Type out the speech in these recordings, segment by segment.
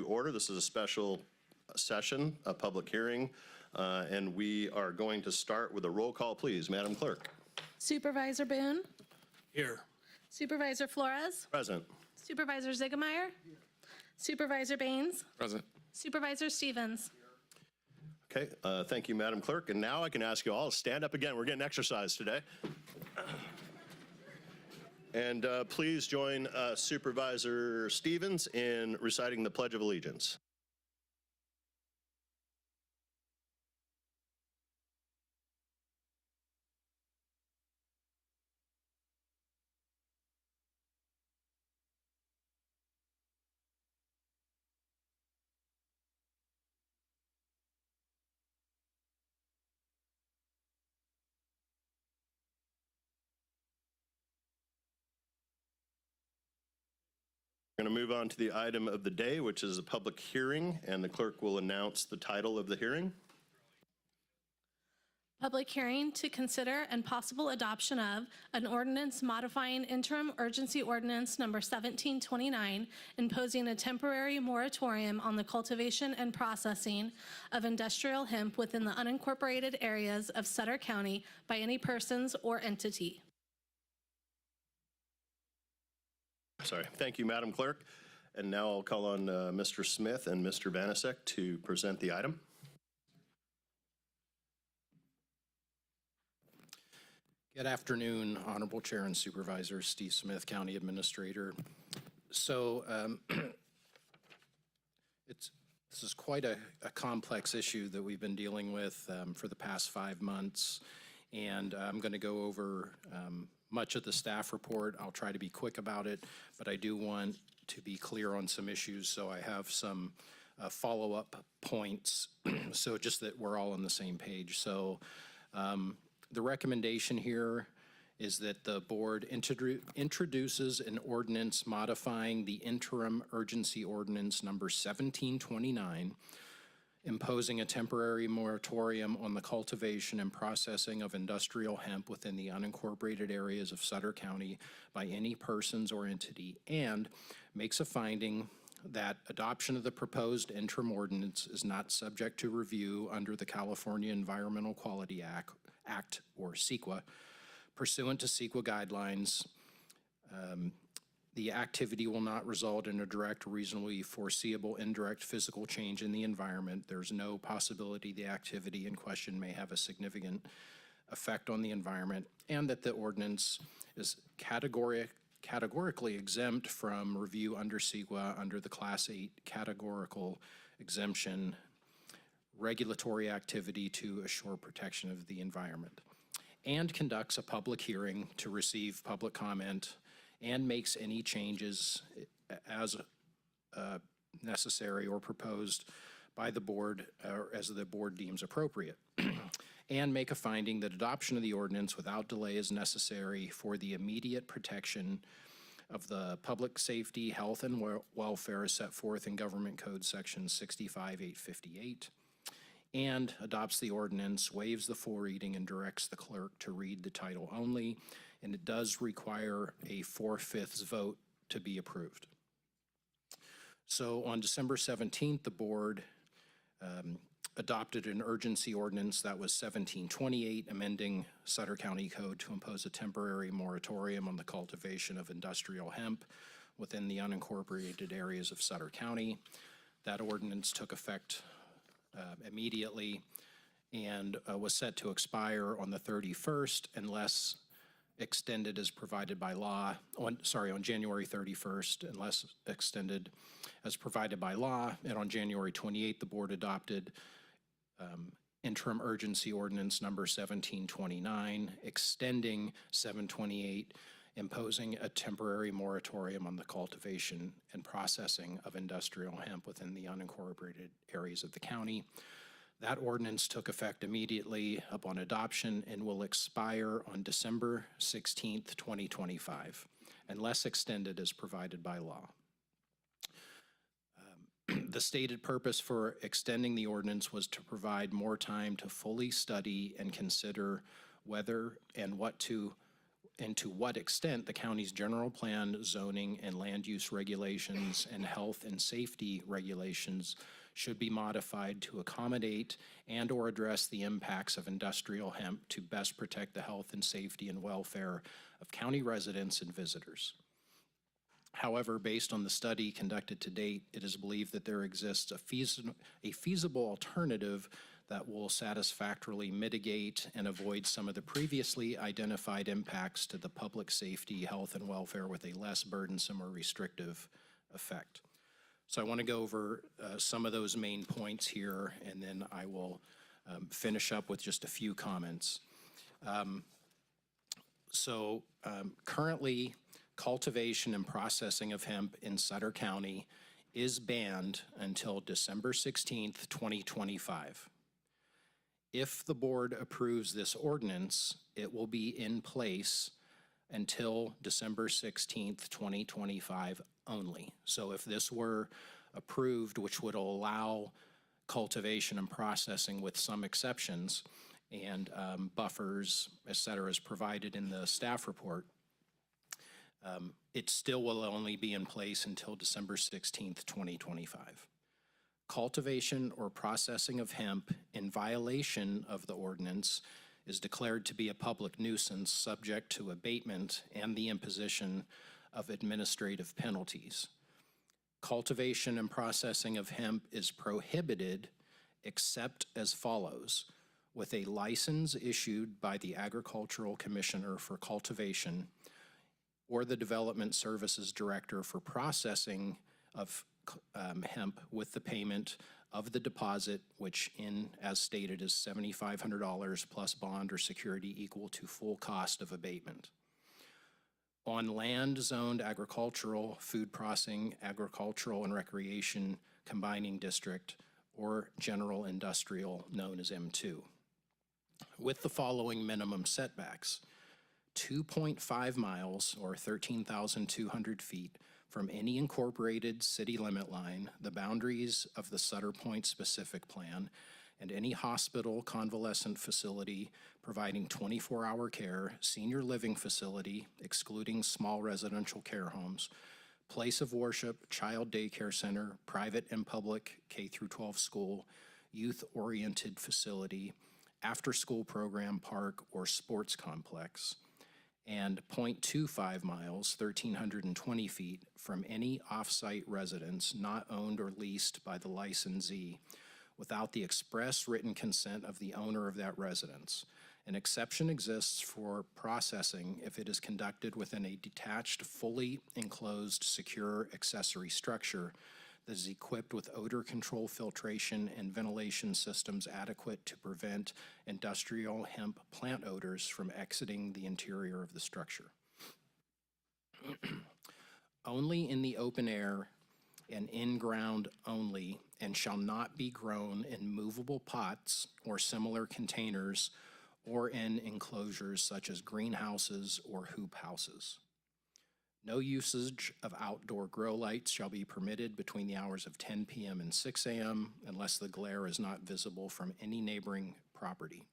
order. This is a special session, a public hearing, and we are going to start with a roll call, please. Madam Clerk. Supervisor Boone? Here. Supervisor Flores? Present. Supervisor Ziegemeier? Supervisor Baines? Present. Supervisor Stevens? Okay, thank you, Madam Clerk. And now I can ask you all to stand up again. We're getting exercise today. And please join Supervisor Stevens in reciting the Pledge of Allegiance. We're going to move on to the item of the day, which is a public hearing, and the clerk will announce the title of the hearing. Public hearing to consider and possible adoption of an ordinance modifying interim urgency ordinance number 1729, imposing a temporary moratorium on the cultivation and processing of industrial hemp within the unincorporated areas of Sutter County by any persons or entity. Sorry. Thank you, Madam Clerk. And now I'll call on Mr. Smith and Mr. Vanasek to present the item. Good afternoon, Honorable Chair and Supervisor. Steve Smith, County Administrator. So this is quite a complex issue that we've been dealing with for the past 5 months, and I'm going to go over much of the staff report. I'll try to be quick about it, but I do want to be clear on some issues, so I have some follow-up points, so just that we're all on the same page. So the recommendation here is that the board introduces an ordinance modifying the interim urgency ordinance number 1729, imposing a temporary moratorium on the cultivation and processing of industrial hemp within the unincorporated areas of Sutter County by any persons or entity, and makes a finding that adoption of the proposed interim ordinance is not subject to review under the California Environmental Quality Act, or CEQA. Pursuant to CEQA guidelines, the activity will not result in a direct, reasonably foreseeable indirect physical change in the environment. There's no possibility the activity in question may have a significant effect on the environment, and that the ordinance is categorically exempt from review under CEQA under the Class 8 categorical exemption, regulatory activity to assure protection of the environment, and conducts a public hearing to receive public comment and makes any changes as necessary or proposed by the board or as the board deems appropriate, and make a finding that adoption of the ordinance without delay is necessary for the immediate protection of the public safety, health, and welfare as set forth in Government Code Section 65858, and adopts the ordinance, waives the full reading, and directs the clerk to read the title only, and it does require a 4/5 vote to be approved. So on December 17th, the board adopted an urgency ordinance that was 1728, amending Sutter County Code to impose a temporary moratorium on the cultivation of industrial hemp within the unincorporated areas of Sutter County. That ordinance took effect immediately and was set to expire on the 31st unless extended as provided by law, on January 31st, unless extended as provided by law. And on January 28th, the board adopted interim urgency ordinance number 1729, extending 728, imposing a temporary moratorium on the cultivation and processing of industrial hemp within the unincorporated areas of the county. That ordinance took effect immediately upon adoption and will expire on December 16th, 2025, unless extended as provided by law. The stated purpose for extending the ordinance was to provide more time to fully study and consider whether and what to and to what extent the county's general plan, zoning, and land use regulations and health and safety regulations should be modified to accommodate and/or address the impacts of industrial hemp to best protect the health and safety and welfare of county residents and visitors. However, based on the study conducted to date, it is believed that there exists a feasible alternative that will satisfactorily mitigate and avoid some of the previously identified impacts to the public safety, health, and welfare with a less burdensome or restrictive effect. So I want to go over some of those main points here, and then I will finish up with just a few comments. Currently, cultivation and processing of hemp in Sutter County is banned until December 16th, 2025. If the board approves this ordinance, it will be in place until December 16th, 2025 only. So if this were approved, which would allow cultivation and processing with some exceptions and buffers, et cetera, as provided in the staff report, it still will only be in place until December 16th, 2025. Cultivation or processing of hemp in violation of the ordinance is declared to be a public nuisance subject to abatement and the imposition of administrative penalties. Cultivation and processing of hemp is prohibited except as follows: with a license issued by the Agricultural Commissioner for cultivation or the Development Services Director for processing of hemp with the payment of the deposit, which as stated, is $7,500 plus bond or security equal to full cost of abatement. On land zoned agricultural, food processing, agricultural, and recreation combining district or general industrial known as M2, with the following minimum setbacks: 2.5 miles or 13,200 feet from any incorporated city limit line, the boundaries of the Sutter Point specific plan, and any hospital, convalescent facility providing 24-hour care, senior living facility, excluding small residential care homes, place of worship, child daycare center, private and public K-12 school, youth-oriented facility, after-school program, park, or sports complex, and 0.25 miles, 1,320 feet, from any off-site residence not owned or leased by the licensee without the express written consent of the owner of that residence. An exception exists for processing if it is conducted within a detached, fully enclosed, secure accessory structure that is equipped with odor control filtration and ventilation systems adequate to prevent industrial hemp plant odors from exiting the interior of the structure. Only in the open air and in-ground only, and shall not be grown in movable pots or similar containers or in enclosures such as greenhouses or hoop houses. No usage of outdoor grow lights shall be permitted between the hours of 10 p.m. and 6 a.m. unless the glare is not visible from any neighboring property.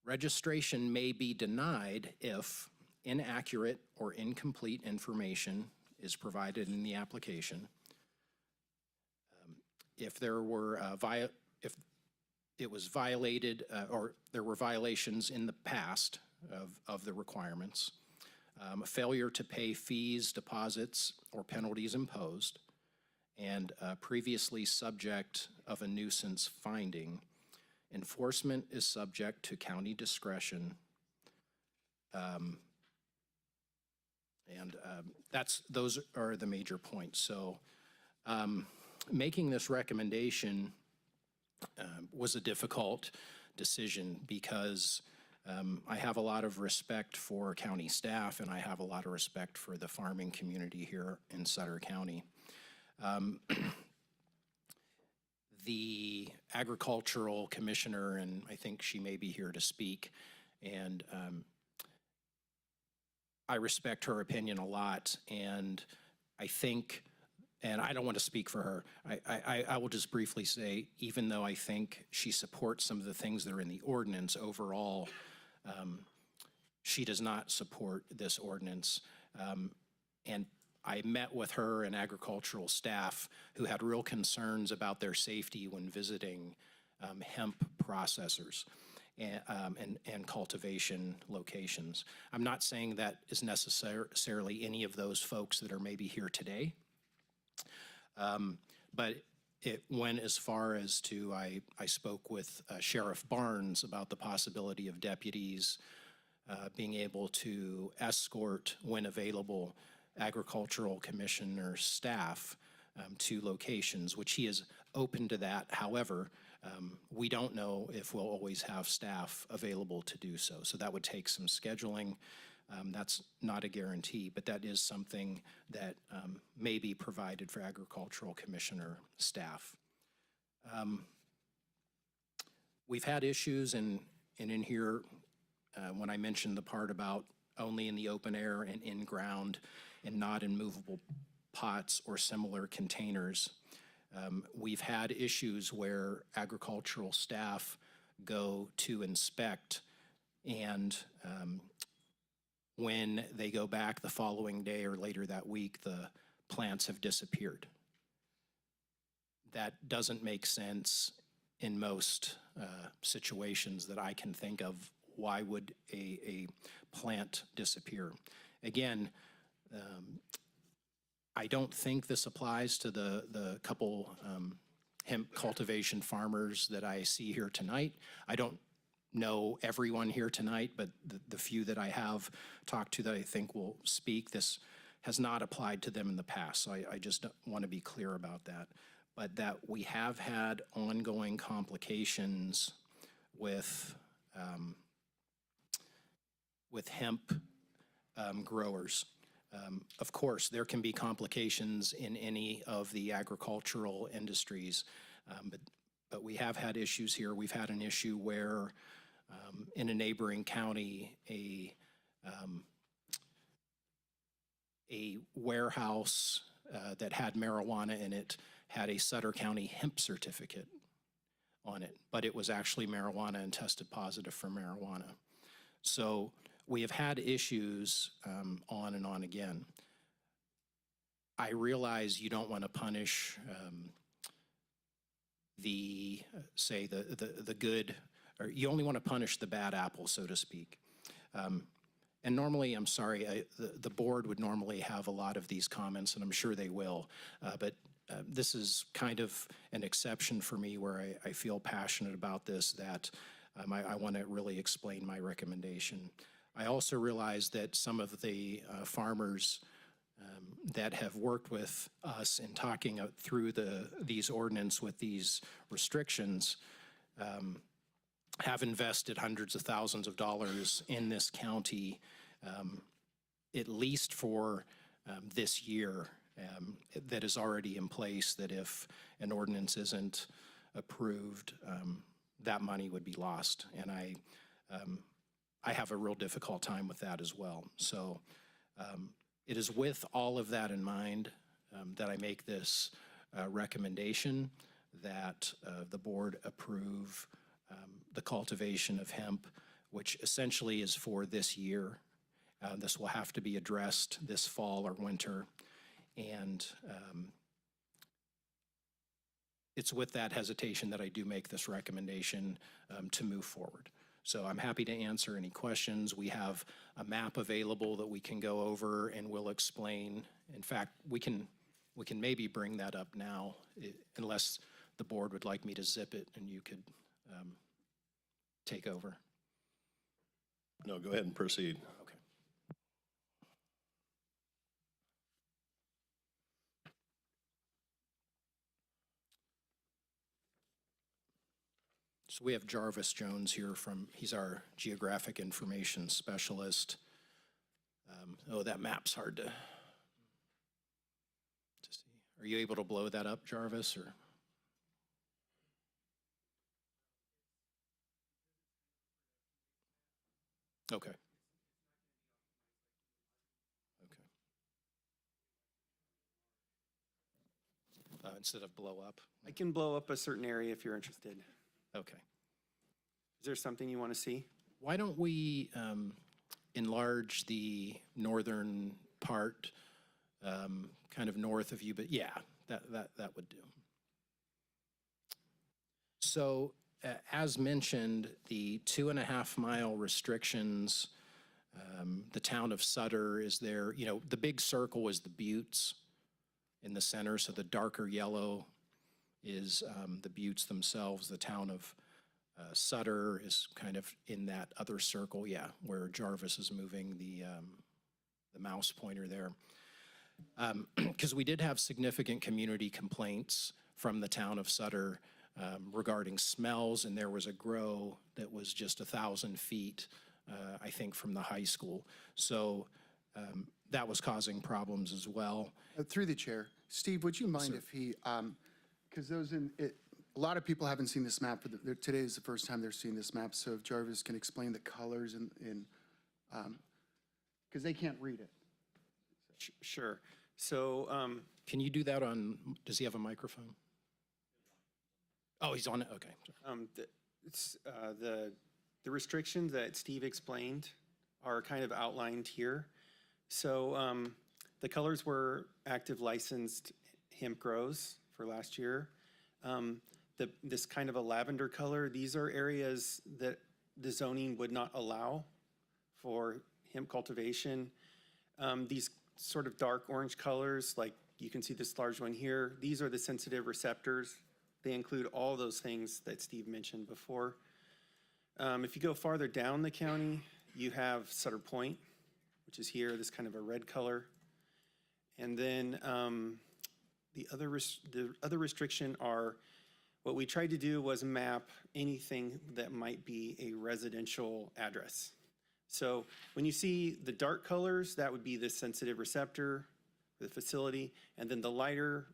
Registration may be denied if inaccurate or incomplete information is provided in the application, if there were if it was violated or there were violations in the past of the requirements, failure to pay fees, deposits, or penalties imposed, and previously subject of a nuisance finding. Enforcement is subject to county discretion. Those are the major points. So making this recommendation was a difficult decision because I have a lot of respect for county staff and I have a lot of respect for the farming community here in Sutter County. The agricultural commissioner, and I think she may be here to speak, and I respect her opinion a lot, and I think, and I don't want to speak for her, I will just briefly say, even though I think she supports some of the things that are in the ordinance overall, she does not support this ordinance. And I met with her and agricultural staff who had real concerns about their safety when visiting hemp processors and cultivation locations. I'm not saying that is necessarily any of those folks that are maybe here today, but it went as far as to, I spoke with Sheriff Barnes about the possibility of deputies being able to escort, when available, agricultural commissioner staff to locations, which he is open to that. However, we don't know if we'll always have staff available to do so. So that would take some scheduling. That's not a guarantee, but that is something that may be provided for agricultural commissioner staff. We've had issues, and in here, when I mentioned the part about only in the open air and in ground and not in movable pots or similar containers, we've had issues where agricultural staff go to inspect, and when they go back the following day or later that week, the plants have disappeared. That doesn't make sense in most situations that I can think of. Why would a plant disappear? Again, I don't think this applies to the couple hemp cultivation farmers that I see here tonight. I don't know everyone here tonight, but the few that I have talked to that I think will speak, this has not applied to them in the past. So I just want to be clear about that. But that we have had ongoing complications with hemp growers. Of course, there can be complications in any of the agricultural industries, but we have had issues here. We've had an issue where in a neighboring county, a warehouse that had marijuana in it had a Sutter County hemp certificate on it, but it was actually marijuana and tested positive for marijuana. So we have had issues on and on again. I realize you don't want to punish the good, or you only want to punish the bad apple, so to speak. And normally, I'm sorry, the board would normally have a lot of these comments, and I'm sure they will, but this is kind of an exception for me where I feel passionate about this, that I want to really explain my recommendation. I also realize that some of the farmers that have worked with us in talking through these ordinance with these restrictions have invested hundreds of thousands of dollars in this county, at least for this year, that is already in place, that if an ordinance isn't approved, that money would be lost. And I have a real difficult time with that as well. So it is with all of that in mind that I make this recommendation that the board approve the cultivation of hemp, which essentially is for this year. This will have to be addressed this fall or winter. And it's with that hesitation that I do make this recommendation to move forward. So I'm happy to answer any questions. We have a map available that we can go over and we'll explain. In fact, we can maybe bring that up now, unless the board would like me to zip it and you could take over. No, go ahead and proceed. Okay. So we have Jarvis Jones here he's our geographic information specialist. Oh, that map's hard to see. Are you able to blow that up, Jarvis, or? Okay. Okay. Instead of blow up? I can blow up a certain area if you're interested. Okay. Is there something you want to see? Why don't we enlarge the northern part, kind of north of you, but yeah, that would do. So, as mentioned, the 2.5-mile restrictions, the town of Sutter is there. You know, the big circle is the buttes in the center, so the darker yellow is the buttes themselves. The town of Sutter is kind of in that other circle, yeah, where Jarvis is moving the mouse pointer there. Because we did have significant community complaints from the town of Sutter regarding smells, and there was a grow that was just 1,000 feet, I think, from the high school. So that was causing problems as well. Through the chair, Steve, would you mind if he, because a lot of people haven't seen this map, but today is the first time they're seeing this map, so if Jarvis can explain the colors because they can't read it. Sure. So, Can you do that on, does he have a microphone? Oh, he's on it, okay. the restrictions that Steve explained are kind of outlined here. So the colors were active licensed hemp grows for last year. This kind of a lavender color, these are areas that the zoning would not allow for hemp cultivation. These sort of dark orange colors, like you can see this large one here, these are the sensitive receptors. They include all those things that Steve mentioned before. If you go farther down the county, you have Sutter Point, which is here, this kind of a red color. And then the other restriction are, what we tried to do was map anything that might be a residential address. So when you see the dark colors, that would be the sensitive receptor for the facility, and then the lighter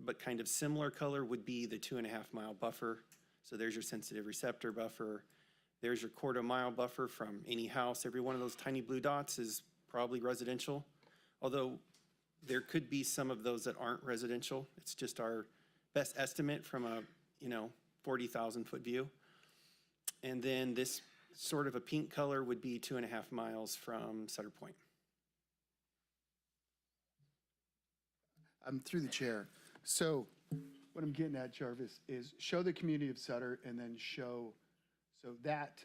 but kind of similar color would be the 2.5-mile buffer. So there's your sensitive receptor buffer. There's your 1/4-mile buffer from any house. Every one of those tiny blue dots is probably residential, although there could be some of those that aren't residential. It's just our best estimate from a 40,000-foot view. And then this sort of a pink color would be 2.5 miles from Sutter Point. I'm through the chair. So what I'm getting at, Jarvis, is show the community of Sutter and then show, so that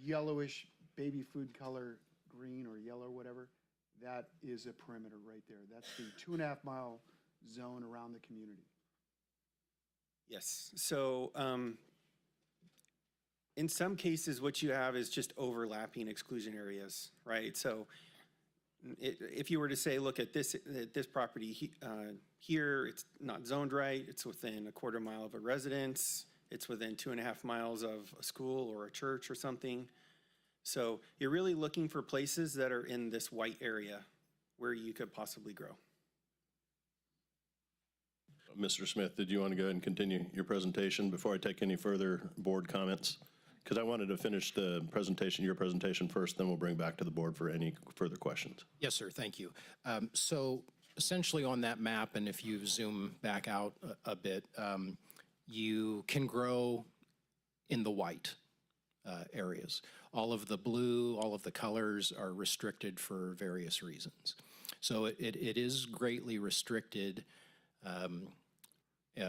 yellowish baby food color, green or yellow or whatever, that is a perimeter right there. That's the 2.5-mile zone around the community. Yes, so in some cases, what you have is just overlapping exclusion areas, right? So if you were to say, look at this property here, it's not zoned right, it's within 1/4 mile of a residence, it's within 2.5 miles of a school or a church or something. So you're really looking for places that are in this white area where you could possibly grow. Mr. Smith, did you want to go ahead and continue your presentation before I take any further board comments? Because I wanted to finish the presentation, your presentation first, then we'll bring back to the board for any further questions. Yes, sir, thank you. So essentially on that map, and if you zoom back out a bit, you can grow in the white areas. All of the blue, all of the colors are restricted for various reasons. So it is greatly restricted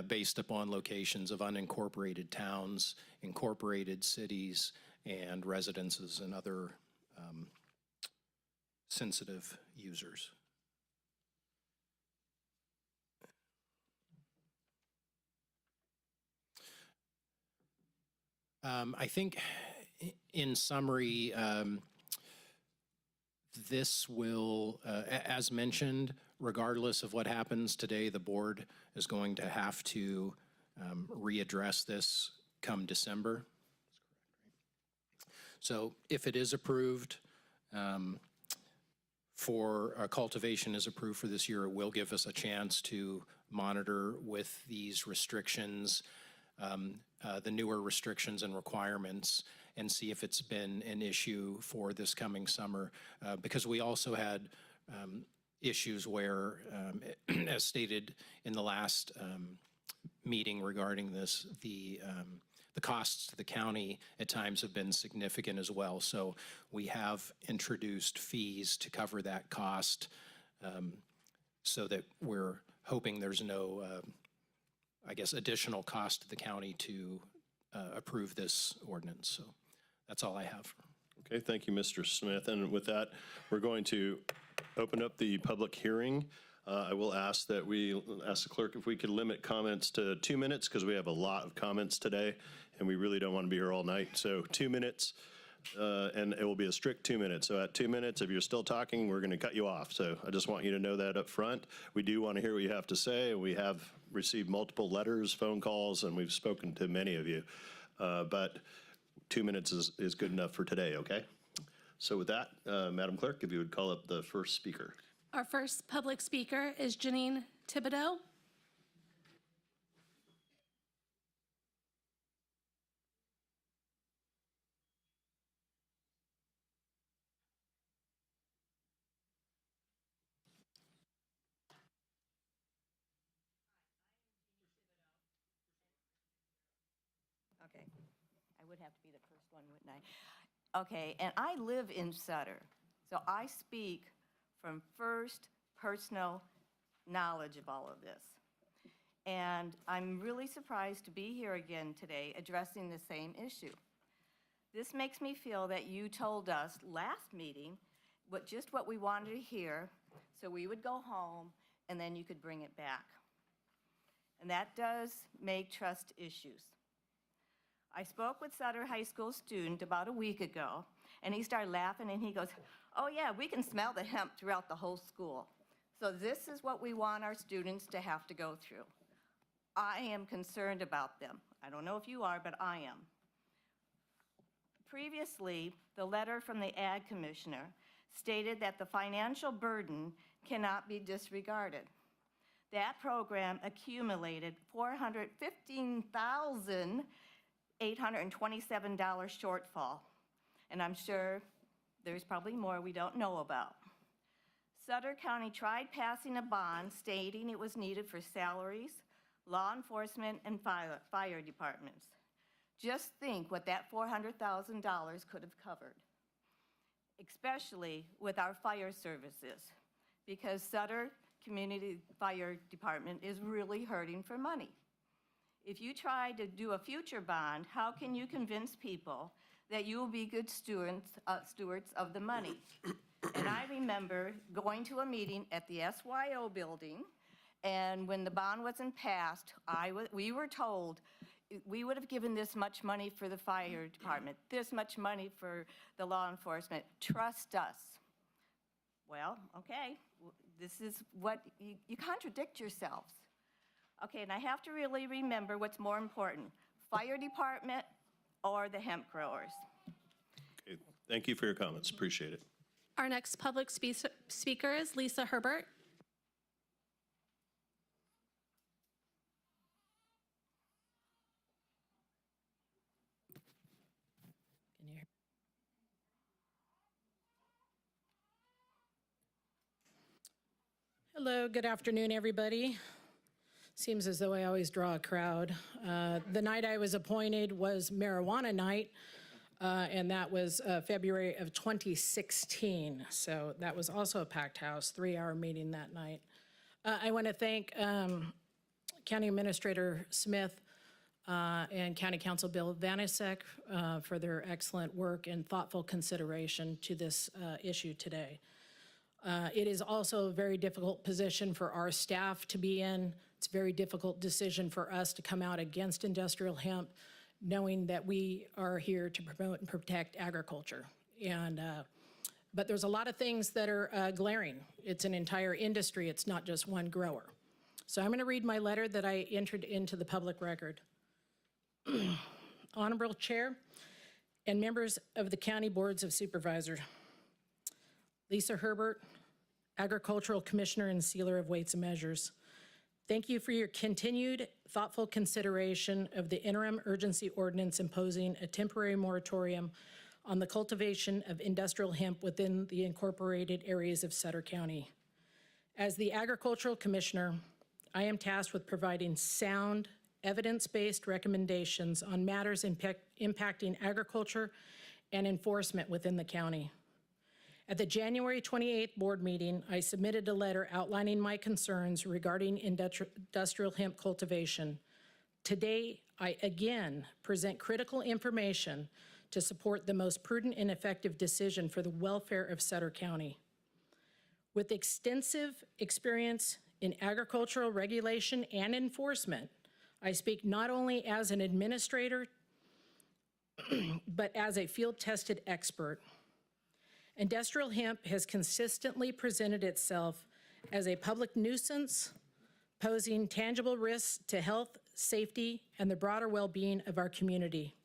based upon locations of unincorporated towns, incorporated cities, and residences and other sensitive users. I think in summary, this will, as mentioned, regardless of what happens today, the board is going to have to readdress this come December. So if it is approved, cultivation is approved for this year, it will give us a chance to monitor with these restrictions, the newer restrictions and requirements, and see if it's been an issue for this coming summer. Because we also had issues where, as stated in the last meeting regarding this, the the costs to the county at times have been significant as well. So we have introduced fees to cover that cost, so that we're hoping there's no, I guess, additional cost to the county to approve this ordinance. So that's all I have. Okay, thank you, Mr. Smith. And with that, we're going to open up the public hearing. I will ask that we ask the clerk if we could limit comments to 2 minutes, because we have a lot of comments today, and we really don't want to be here all night. So 2 minutes, and it will be a strict 2 minutes. So at 2 minutes, if you're still talking, we're going to cut you off. So I just want you to know that up front. We do want to hear what you have to say. We have received multiple letters, phone calls, and we've spoken to many of you. But 2 minutes is good enough for today, okay? So with that, Madam Clerk, if you would call up the first speaker. Our first public speaker is Janine Thibodeau. Okay, I would have to be the first one, wouldn't I? Okay, and I live in Sutter, so I speak from first personal knowledge of all of this. And I'm really surprised to be here again today addressing the same issue. This makes me feel that you told us last meeting just what we wanted to hear, so we would go home and then you could bring it back. And that does make trust issues. I spoke with Sutter High School student about a week ago, and he started laughing and he goes, "Oh yeah, we can smell the hemp throughout the whole school." So this is what we want our students to have to go through. I am concerned about them. I don't know if you are, but I am. Previously, the letter from the Ag Commissioner stated that the financial burden cannot be disregarded. That program accumulated $415,827 shortfall, and I'm sure there's probably more we don't know about. Sutter County tried passing a bond stating it was needed for salaries, law enforcement, and fire departments. Just think what that $400,000 could have covered, especially with our fire services, because Sutter Community Fire Department is really hurting for money. If you try to do a future bond, how can you convince people that you will be good stewards of the money? And I remember going to a meeting at the SYO building, and when the bond wasn't passed, we were told we would have given this much money for the fire department, this much money for the law enforcement. Trust us. Well, okay, this is what, you contradict yourselves. Okay, and I have to really remember what's more important, fire department or the hemp growers. Okay, thank you for your comments. Appreciate it. Our next public speaker is Lisa Herbert. Can you hear? Hello, good afternoon, everybody. Seems as though I always draw a crowd. The night I was appointed was marijuana night, and that was February of 2016. So that was also a packed house, 3-hour meeting that night. I want to thank County Administrator Smith and County Council Bill Vanasek for their excellent work and thoughtful consideration to this issue today. It is also a very difficult position for our staff to be in. It's a very difficult decision for us to come out against industrial hemp, knowing that we are here to promote and protect agriculture. But there's a lot of things that are glaring. It's an entire industry. It's not just one grower. So I'm going to read my letter that I entered into the public record. Honorable Chair and members of the County Boards of Supervisors, Lisa Herbert, Agricultural Commissioner and Sealer of Weights and Measures. Thank you for your continued thoughtful consideration of the interim urgency ordinance imposing a temporary moratorium on the cultivation of industrial hemp within the incorporated areas of Sutter County. As the Agricultural Commissioner, I am tasked with providing sound evidence-based recommendations on matters impacting agriculture and enforcement within the county. At the January 28th board meeting, I submitted a letter outlining my concerns regarding industrial hemp cultivation. Today, I again present critical information to support the most prudent and effective decision for the welfare of Sutter County. With extensive experience in agricultural regulation and enforcement, I speak not only as an administrator, but as a field-tested expert. Industrial hemp has consistently presented itself as a public nuisance, posing tangible risks to health, safety, and the broader well-being of our community.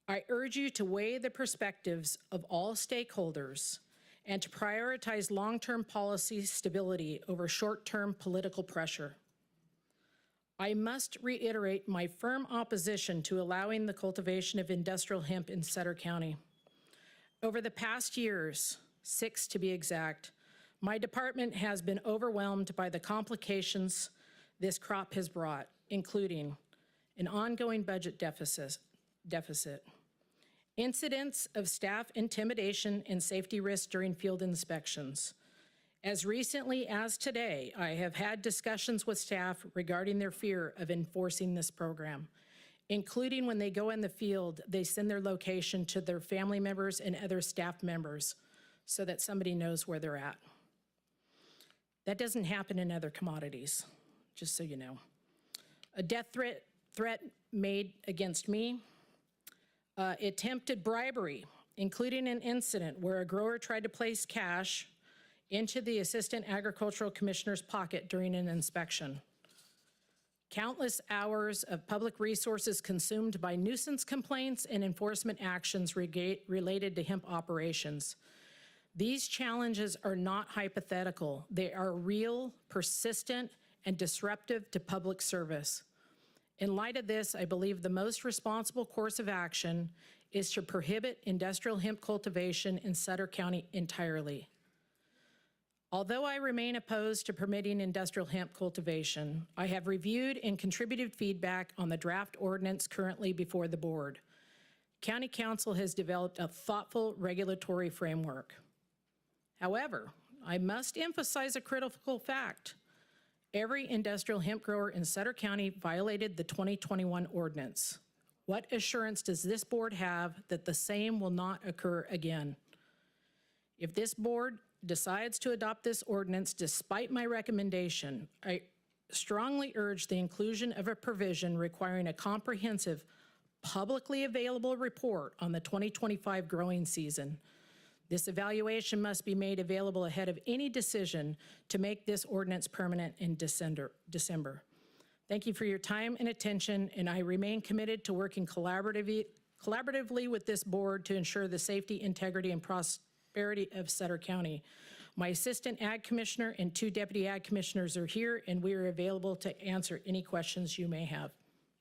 I urge you to weigh the perspectives of all stakeholders and to prioritize long-term policy stability over short-term political pressure. I must reiterate my firm opposition to allowing the cultivation of industrial hemp in Sutter County. Over the past years, 6 to be exact, my department has been overwhelmed by the complications this crop has brought, including an ongoing budget deficit, incidents of staff intimidation and safety risks during field inspections. As recently as today, I have had discussions with staff regarding their fear of enforcing this program, including when they go in the field, they send their location to their family members and other staff members so that somebody knows where they're at. That doesn't happen in other commodities, just so you know. A death threat made against me, attempted bribery, including an incident where a grower tried to place cash into the Assistant Agricultural Commissioner's pocket during an inspection. Countless hours of public resources consumed by nuisance complaints and enforcement actions related to hemp operations. These challenges are not hypothetical. They are real, persistent, and disruptive to public service. In light of this, I believe the most responsible course of action is to prohibit industrial hemp cultivation in Sutter County entirely. Although I remain opposed to permitting industrial hemp cultivation, I have reviewed and contributed feedback on the draft ordinance currently before the board. County Council has developed a thoughtful regulatory framework. However, I must emphasize a critical fact. Every industrial hemp grower in Sutter County violated the 2021 ordinance. What assurance does this board have that the same will not occur again? If this board decides to adopt this ordinance despite my recommendation, I strongly urge the inclusion of a provision requiring a comprehensive, publicly available report on the 2025 growing season. This evaluation must be made available ahead of any decision to make this ordinance permanent in December. Thank you for your time and attention, and I remain committed to working collaboratively with this board to ensure the safety, integrity, and prosperity of Sutter County. My Assistant Ag Commissioner and 2 Deputy Ag Commissioners are here, and we are available to answer any questions you may have.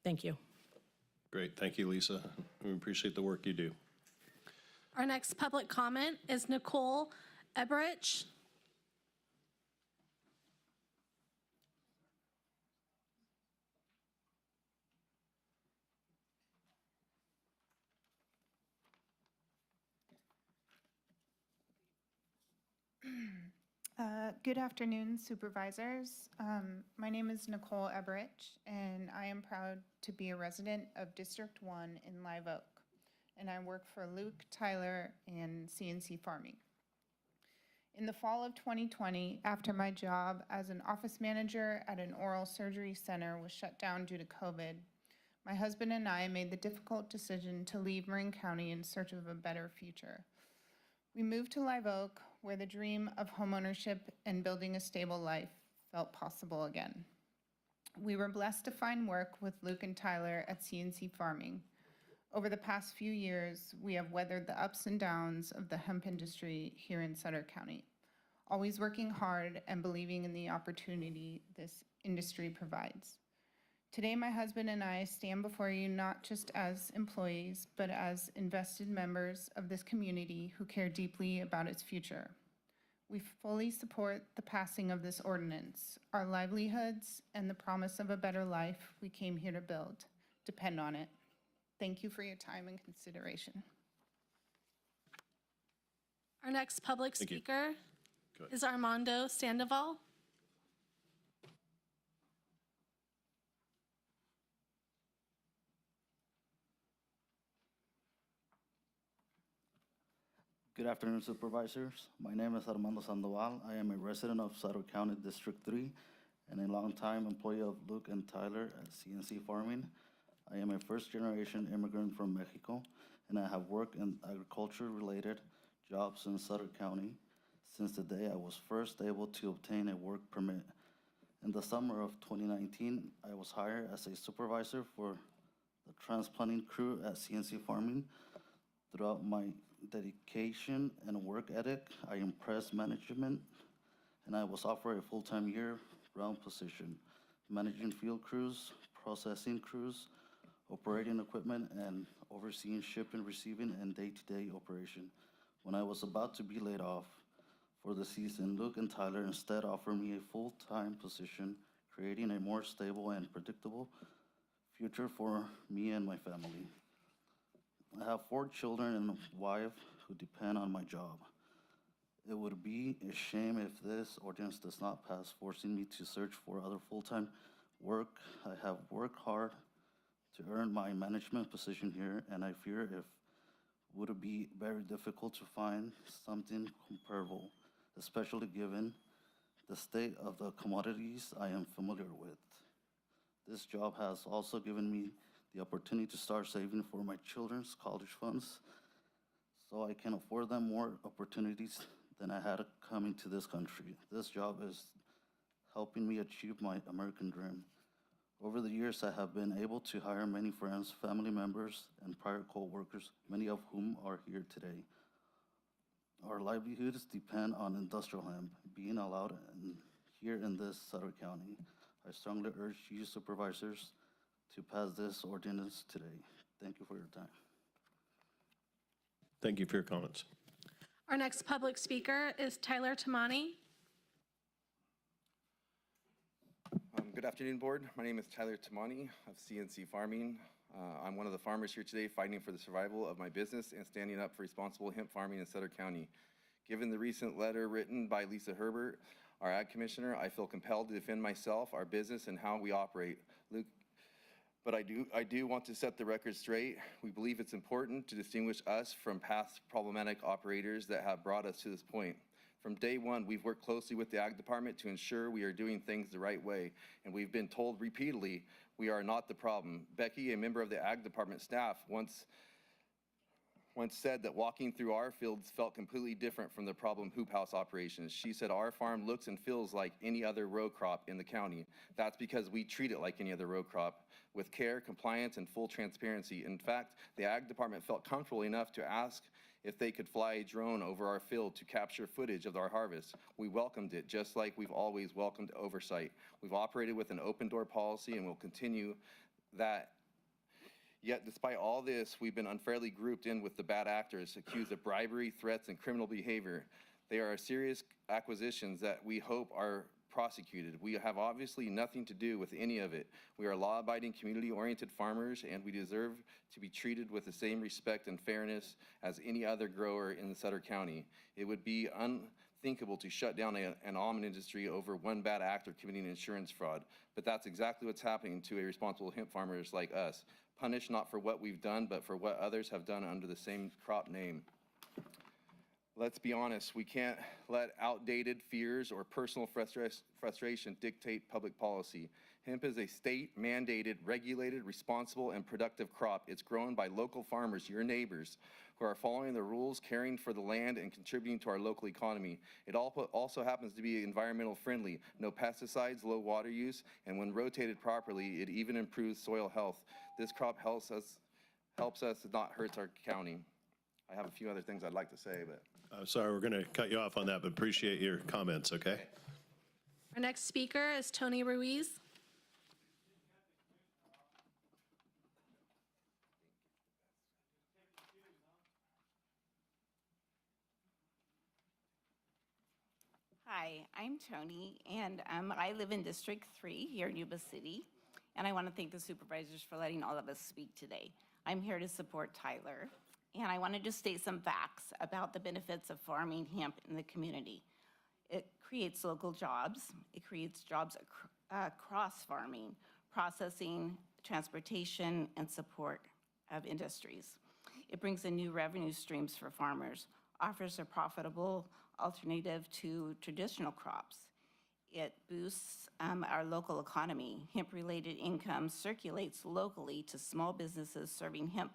Thank you. Great, thank you, Lisa. We appreciate the work you do. Our next public comment is Nicole Eberich. Good afternoon, Supervisors. My name is Nicole Eberich, and I am proud to be a resident of District 1 in Live Oak, and I work for Luke, Tyler, and CNC Farming. In the fall of 2020, after my job as an office manager at an oral surgery center was shut down due to COVID, my husband and I made the difficult decision to leave Marin County in search of a better future. We moved to Live Oak, where the dream of homeownership and building a stable life felt possible again. We were blessed to find work with Luke and Tyler at CNC Farming. Over the past few years, we have weathered the ups and downs of the hemp industry here in Sutter County, always working hard and believing in the opportunity this industry provides. Today, my husband and I stand before you not just as employees, but as invested members of this community who care deeply about its future. We fully support the passing of this ordinance. Our livelihoods and the promise of a better life we came here to build depend on it. Thank you for your time and consideration. Our next public Thank you. speaker Go ahead. is Armando Sandoval. Good afternoon, Supervisors. My name is Armando Sandoval. I am a resident of Sutter County District 3 and a longtime employee of Luke and Tyler at CNC Farming. I am a first-generation immigrant from Mexico, and I have worked in agriculture-related jobs in Sutter County since the day I was first able to obtain a work permit. In the summer of 2019, I was hired as a supervisor for the transplanting crew at CNC Farming. Throughout my dedication and work ethic, I impressed management, and I was offered a full-time year-round position, managing field crews, processing crews, operating equipment, and overseeing shipping, receiving, and day-to-day operation. When I was about to be laid off for the season, Luke and Tyler instead offered me a full-time position, creating a more stable and predictable future for me and my family. I have 4 children and a wife who depend on my job. It would be a shame if this ordinance does not pass, forcing me to search for other full-time work. I have worked hard to earn my management position here, and I fear it would be very difficult to find something comparable, especially given the state of the commodities I am familiar with. This job has also given me the opportunity to start saving for my children's college funds so I can afford them more opportunities than I had coming to this country. This job is helping me achieve my American dream. Over the years, I have been able to hire many friends, family members, and prior co-workers, many of whom are here today. Our livelihoods depend on industrial hemp being allowed here in this Sutter County. I strongly urge you supervisors to pass this ordinance today. Thank you for your time. Thank you for your comments. Our next public speaker is Tyler Tamani. Good afternoon, Board. My name is Tyler Tamani of CNC Farming. I'm one of the farmers here today fighting for the survival of my business and standing up for responsible hemp farming in Sutter County. Given the recent letter written by Lisa Herbert, our Ag Commissioner, I feel compelled to defend myself, our business, and how we operate. But I do want to set the record straight. We believe it's important to distinguish us from past problematic operators that have brought us to this point. From day one, we've worked closely with the Ag Department to ensure we are doing things the right way, and we've been told repeatedly we are not the problem. Becky, a member of the Ag Department staff, once said that walking through our fields felt completely different from the problem hoop house operations. She said our farm looks and feels like any other row crop in the county. That's because we treat it like any other row crop, with care, compliance, and full transparency. In fact, the Ag Department felt comfortable enough to ask if they could fly a drone over our field to capture footage of our harvest. We welcomed it, just like we've always welcomed oversight. We've operated with an open door policy and will continue that. Yet despite all this, we've been unfairly grouped in with the bad actors, accused of bribery, threats, and criminal behavior. They are serious acquisitions that we hope are prosecuted. We have obviously nothing to do with any of it. We are law-abiding, community-oriented farmers, and we deserve to be treated with the same respect and fairness as any other grower in the Sutter County. It would be unthinkable to shut down an almond industry over one bad actor committing insurance fraud, but that's exactly what's happening to irresponsible hemp farmers like us, punished not for what we've done, but for what others have done under the same crop name. Let's be honest, we can't let outdated fears or personal frustration dictate public policy. Hemp is a state-mandated, regulated, responsible, and productive crop. It's grown by local farmers, your neighbors, who are following the rules, caring for the land, and contributing to our local economy. It also happens to be environmental friendly, no pesticides, low water use, and when rotated properly, it even improves soil health. This crop helps us, not hurts our county. I have a few other things I'd like to say, but. Sorry, we're going to cut you off on that, but appreciate your comments, okay? Our next speaker is Tony Ruiz. Hi, I'm Tony, and I live in District 3 here in Yuba City, and I want to thank the supervisors for letting all of us speak today. I'm here to support Tyler, and I want to just state some facts about the benefits of farming hemp in the community. It creates local jobs. It creates jobs across farming, processing, transportation, and support of industries. It brings in new revenue streams for farmers, offers a profitable alternative to traditional crops. It boosts our local economy. Hemp-related income circulates locally to small businesses serving hemp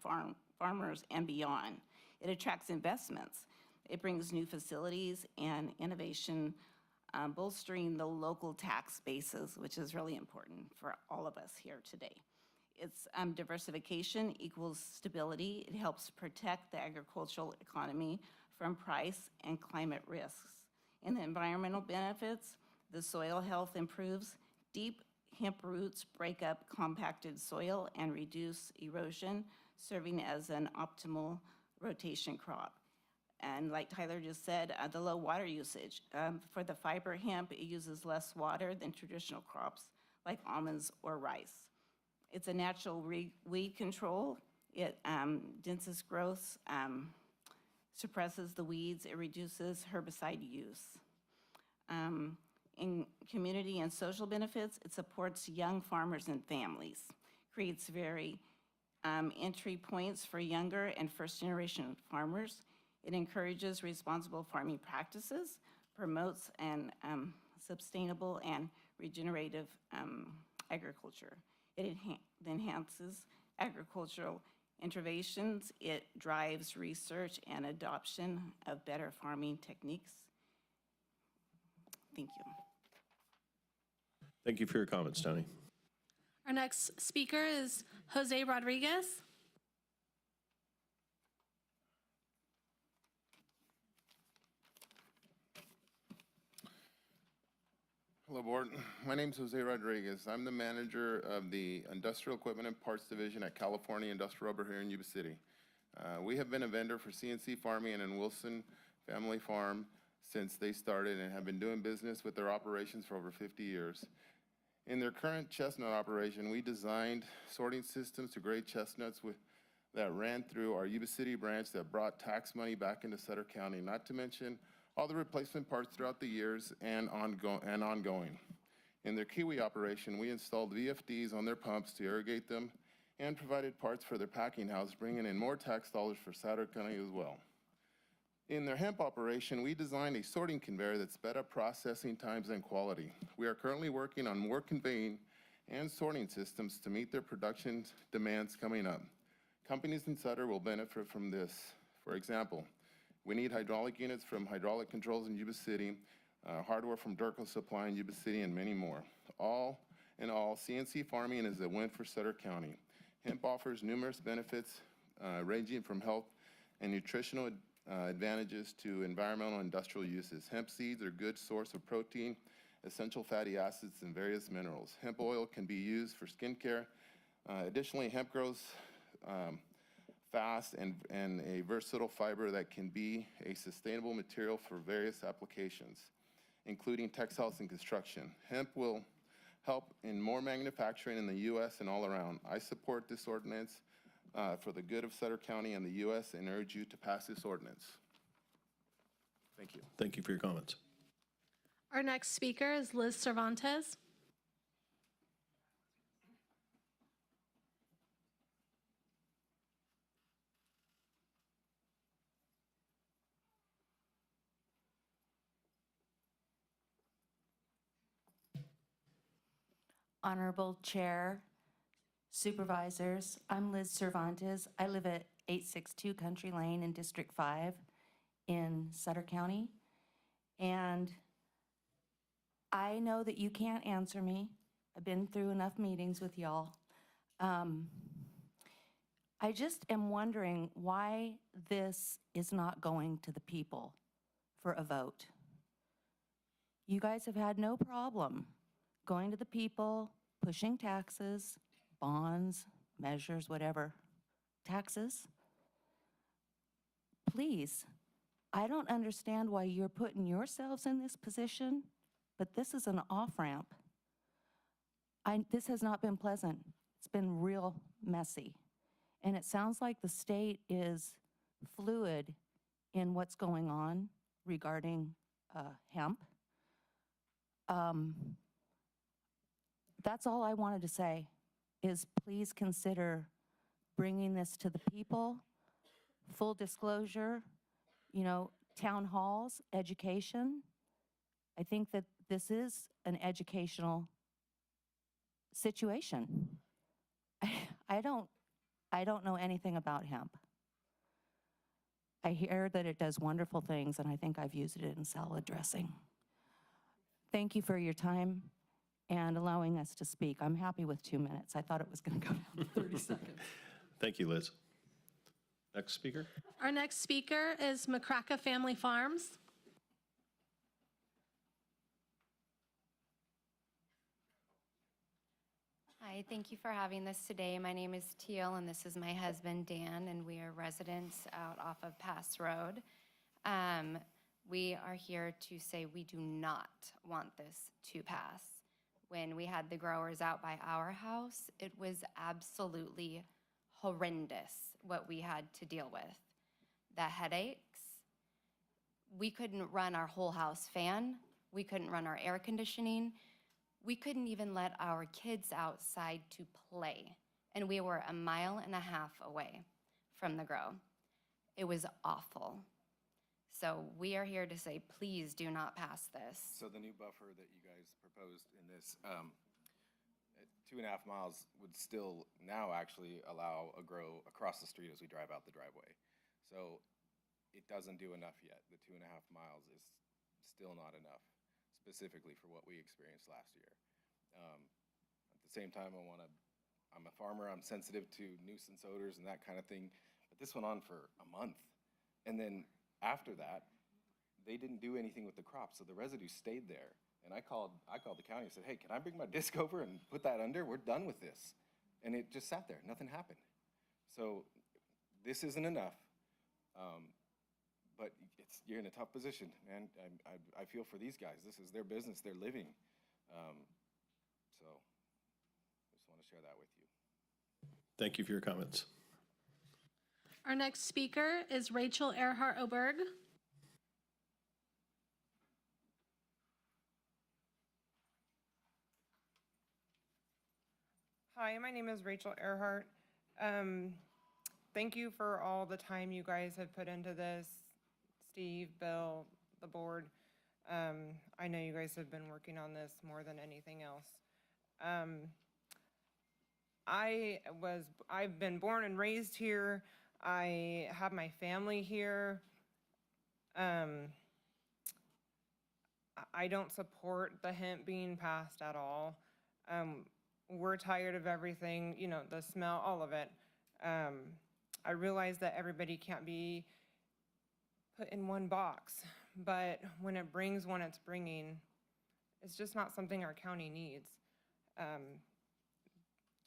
farmers and beyond. It attracts investments. It brings new facilities and innovation, bolstering the local tax bases, which is really important for all of us here today. Its diversification equals stability. It helps protect the agricultural economy from price and climate risks. In the environmental benefits, the soil health improves. Deep hemp roots break up compacted soil and reduce erosion, serving as an optimal rotation crop. And like Tyler just said, the low water usage. For the fiber hemp, it uses less water than traditional crops like almonds or rice. It's a natural weed control. It denses growth, suppresses the weeds. It reduces herbicide use. In community and social benefits, it supports young farmers and families, creates very entry points for younger and first-generation farmers. It encourages responsible farming practices, promotes sustainable and regenerative agriculture. It enhances agricultural innovations. It drives research and adoption of better farming techniques. Thank you. Thank you for your comments, Tony. Our next speaker is Jose Rodriguez. Hello, Board. My name is Jose Rodriguez. I'm the manager of the Industrial Equipment and Parts Division at California Industrial Rubber here in Yuba City. We have been a vendor for CNC Farming and Wilson Family Farm since they started and have been doing business with their operations for over 50 years. In their current chestnut operation, we designed sorting systems to grade chestnuts that ran through our Yuba City branch that brought tax money back into Sutter County, not to mention all the replacement parts throughout the years and ongoing. In their Kiwi operation, we installed VFDs on their pumps to irrigate them and provided parts for their packing house, bringing in more tax dollars for Sutter County as well. In their hemp operation, we designed a sorting conveyor that sped up processing times and quality. We are currently working on more conveying and sorting systems to meet their production demands coming up. Companies in Sutter will benefit from this. For example, we need hydraulic units from Hydraulic Controls in Yuba City, hardware from Durco Supply in Yuba City, and many more. All in all, CNC Farming is a win for Sutter County. Hemp offers numerous benefits ranging from health and nutritional advantages to environmental and industrial uses. Hemp seeds are a good source of protein, essential fatty acids, and various minerals. Hemp oil can be used for skincare. Additionally, hemp grows fast and a versatile fiber that can be a sustainable material for various applications, including textiles and construction. Hemp will help in more manufacturing in the U.S. and all around. I support this ordinance for the good of Sutter County and the U.S. and urge you to pass this ordinance. Thank you. Thank you for your comments. Our next speaker is Liz Cervantes. Honorable Chair, Supervisors, I'm Liz Cervantes. I live at 862 Country Lane in District 5 in Sutter County. And I know that you can't answer me. I've been through enough meetings with y'all. I just am wondering why this is not going to the people for a vote. You guys have had no problem going to the people, pushing taxes, bonds, measures, whatever, taxes. Please, I don't understand why you're putting yourselves in this position, but this is an off-ramp. This has not been pleasant. It's been real messy. And it sounds like the state is fluid in what's going on regarding hemp. That's all I wanted to say, is please consider bringing this to the people, full disclosure, town halls, education. I think that this is an educational situation. I don't know anything about hemp. I hear that it does wonderful things, and I think I've used it in salad dressing. Thank you for your time and allowing us to speak. I'm happy with 2 minutes. I thought it was going to go down to 30 seconds. Thank you, Liz. Next speaker. Our next speaker is McCracken Family Farms. Hi, thank you for having this today. My name is Teal, and this is my husband, Dan, and we are residents out off of Pass Road. We are here to say we do not want this to pass. When we had the growers out by our house, it was absolutely horrendous what we had to deal with. The headaches, we couldn't run our whole house fan, we couldn't run our air conditioning, we couldn't even let our kids outside to play. And we were 1.5 miles away from the grow. It was awful. So we are here to say, please do not pass this. So the new buffer that you guys proposed in this, at 2.5 miles would still now actually allow a grow across the street as we drive out the driveway. So it doesn't do enough yet. The 2.5 miles is still not enough, specifically for what we experienced last year. At the same time, I'm a farmer, I'm sensitive to nuisance odors and that kind of thing, but this went on for a month. And then after that, they didn't do anything with the crop, so the residue stayed there. And I called the county and said, hey, can I bring my disc over and put that under? We're done with this. And it just sat there, nothing happened. So this isn't enough, but you're in a tough position, man. I feel for these guys. This is their business, they're living. So I just want to share that with you. Thank you for your comments. Our next speaker is Rachel Earhart-Oberg. Hi, my name is Rachel Earhart. Thank you for all the time you guys have put into this. Steve, Bill, the board. I know you guys have been working on this more than anything else. I've been born and raised here. I have my family here. I don't support the hemp being passed at all. We're tired of everything, the smell, all of it. I realize that everybody can't be put in one box, but when it brings what it's bringing, it's just not something our county needs.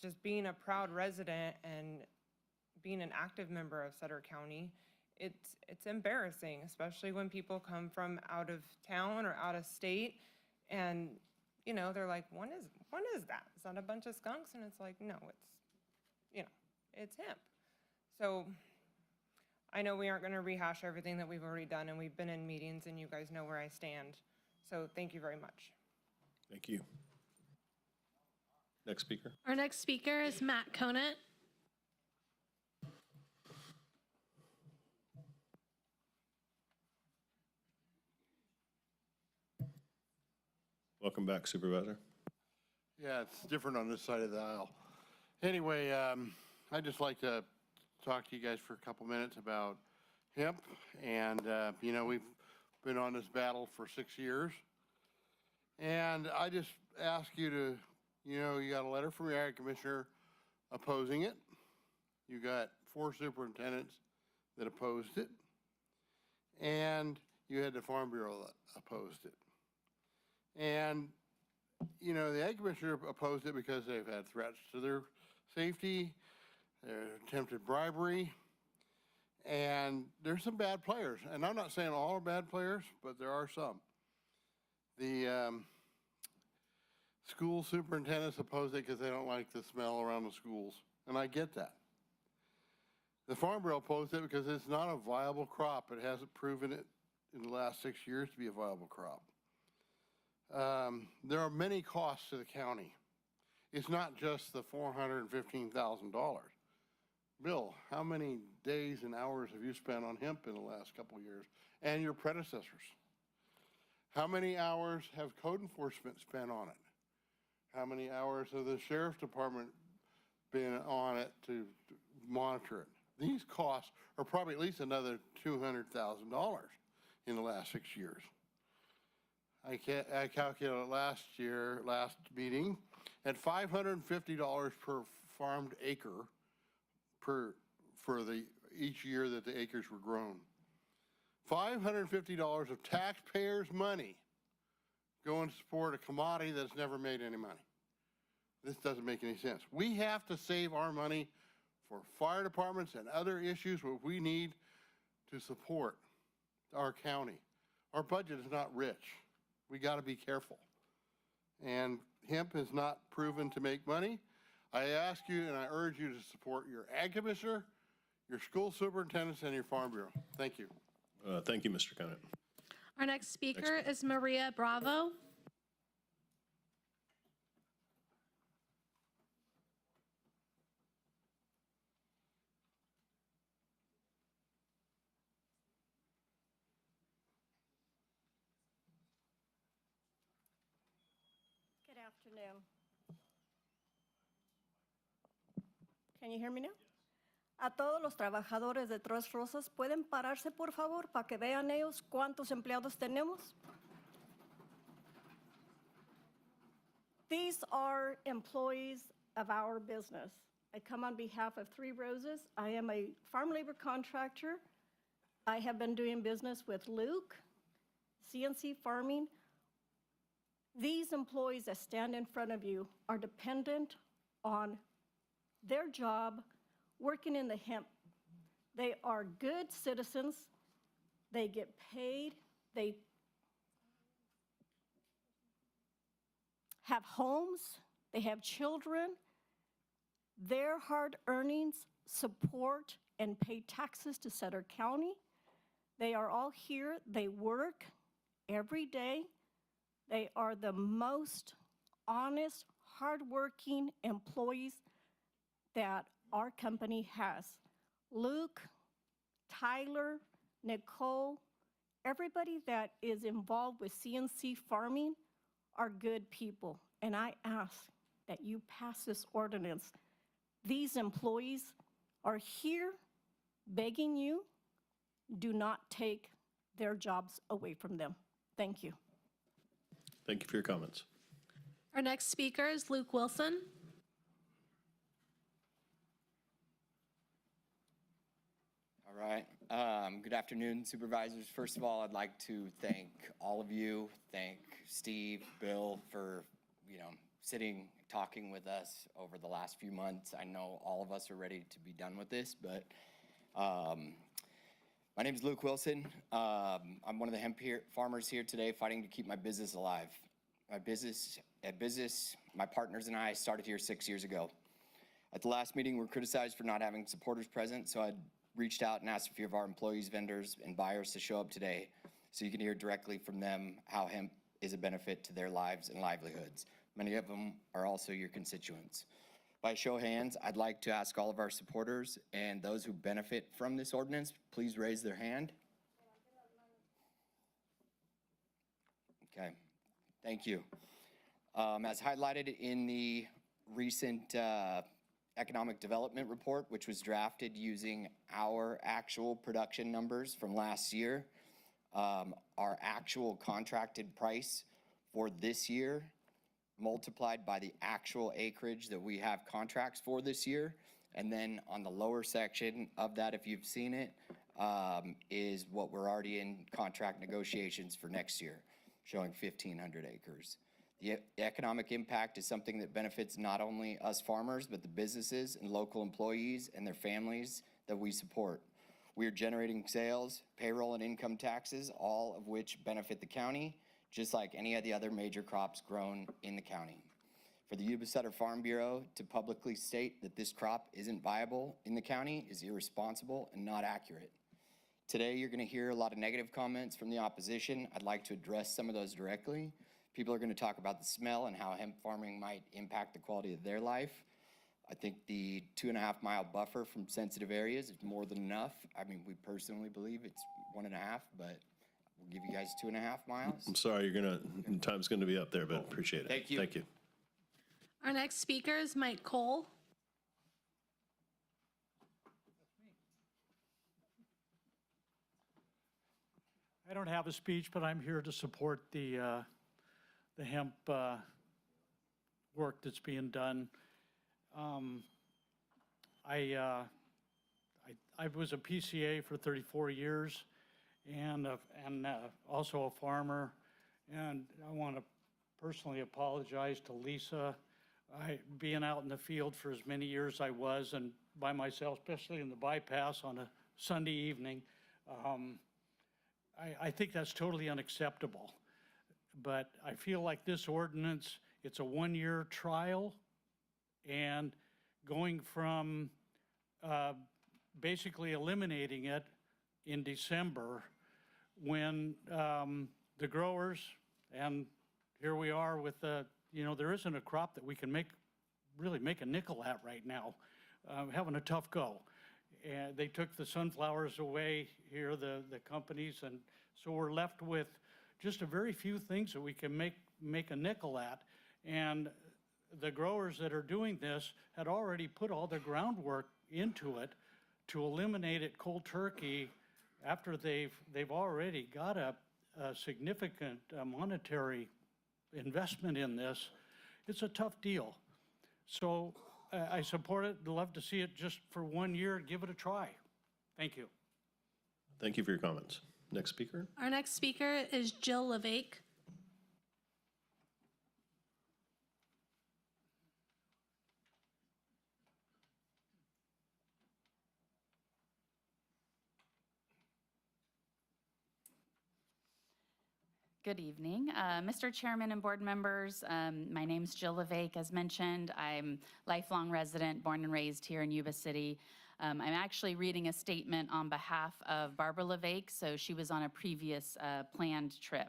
Just being a proud resident and being an active member of Sutter County, it's embarrassing, especially when people come from out of town or out of state, and they're like, what is that? Is that a bunch of skunks? And it's like, no, it's hemp. So I know we aren't going to rehash everything that we've already done, and we've been in meetings, and you guys know where I stand. So thank you very much. Thank you. Next speaker. Our next speaker is Matt Conant. Welcome back, Supervisor. Yeah, it's different on this side of the aisle. Anyway, I'd just like to talk to you guys for a couple minutes about hemp. And, we've been on this battle for 6 years. And I just ask you to, you got a letter from your ag commissioner opposing it. You got 4 superintendents that opposed it. And you had the Farm Bureau that opposed it. And, the ag commissioner opposed it because they've had threats to their safety, attempted bribery, And there's some bad players, and I'm not saying all are bad players, but there are some. The school superintendents oppose it because they don't like the smell around the schools, and I get that. The Farm Bureau opposed it because it's not a viable crop. It hasn't proven it in the last 6 years to be a viable crop. There are many costs to the county. It's not just the $415,000. Bill, how many days and hours have you spent on hemp in the last couple of years, and your predecessors? How many hours have code enforcement spent on it? How many hours have the sheriff's department been on it to monitor it? These costs are probably at least another $200,000 in the last 6 years. I calculated last meeting, at $550 per farmed acre for each year that the acres were grown. $550 of taxpayers' money going to support a commodity that's never made any money. This doesn't make any sense. We have to save our money for fire departments and other issues what we need to support our county. Our budget is not rich. We got to be careful. And hemp has not proven to make money. I ask you and I urge you to support your ag commissioner, your school superintendents, and your farm bureau. Thank you. Thank you, Mr. Conant. Our next speaker is Maria Bravo. Good afternoon. Can you hear me now? A todos los trabajadores de Tres Rosas, ¿pueden pararse por favor para que vean ellos cuántos empleados tenemos? These are employees of our business. I come on behalf of Three Roses. I am a farm labor contractor. I have been doing business with Luke, CNC Farming. These employees that stand in front of you are dependent on their job working in the hemp. They are good citizens. They get paid. They have homes. They have children. Their hard earnings support and pay taxes to Sutter County. They are all here. They work every day. They are the most honest, hardworking employees that our company has. Luke, Tyler, Nicole, everybody that is involved with CNC Farming are good people. And I ask that you pass this ordinance. These employees are here begging you, do not take their jobs away from them. Thank you. Thank you for your comments. Our next speaker is Luke Wilson. All right. Good afternoon, supervisors. First of all, I'd like to thank all of you, thank Steve, Bill for, sitting, talking with us over the last few months. I know all of us are ready to be done with this, but my name is Luke Wilson. I'm one of the hemp farmers here today fighting to keep my business alive. My partners and I started here 6 years ago. At the last meeting, we were criticized for not having supporters present, so I reached out and asked a few of our employees, vendors, and buyers to show up today so you can hear directly from them how hemp is a benefit to their lives and livelihoods. Many of them are also your constituents. By show of hands, I'd like to ask all of our supporters and those who benefit from this ordinance, please raise their hand. Okay, thank you. As highlighted in the recent economic development report, which was drafted using our actual production numbers from last year, our actual contracted price for this year multiplied by the actual acreage that we have contracts for this year. And then on the lower section of that, if you've seen it, is what we're already in contract negotiations for next year, showing 1,500 acres. The economic impact is something that benefits not only us farmers, but the businesses and local employees and their families that we support. We are generating sales, payroll, and income taxes, all of which benefit the county, just like any of the other major crops grown in the county. For the Yuba Sutter Farm Bureau to publicly state that this crop isn't viable in the county is irresponsible and not accurate. Today, you're going to hear a lot of negative comments from the opposition. I'd like to address some of those directly. People are going to talk about the smell and how hemp farming might impact the quality of their life. I think the 2.5-mile buffer from sensitive areas is more than enough. I mean, we personally believe it's 1.5, but we'll give you guys 2.5 miles. I'm sorry, time's gonna be up there, but appreciate it. Thank you. Thank you. Our next speaker is Mike Cole. I don't have a speech, but I'm here to support the hemp work that's being done. I was a PCA for 34 years and also a farmer. And I want to personally apologize to Lisa. Being out in the field for as many years I was and by myself, especially in the bypass on a Sunday evening, I think that's totally unacceptable. But I feel like this ordinance, it's a 1-year trial, and going from basically eliminating it in December when the growers, and here we are with the, there isn't a crop that we can really make a nickel at right now, having a tough go. And they took the sunflowers away here, the companies, and so we're left with just a very few things that we can make a nickel at. And the growers that are doing this had already put all the groundwork into it to eliminate it cold turkey after they've already got a significant monetary investment in this. It's a tough deal. So I support it. I'd love to see it just for 1 year. Give it a try. Thank you. Thank you for your comments. Next speaker. Our next speaker is Jill LeVake. Good evening, Mr. Chairman and board members. My name's Jill LeVake, as mentioned. I'm lifelong resident, born and raised here in Yuba City. I'm actually reading a statement on behalf of Barbara LeVake, so she was on a previous planned trip.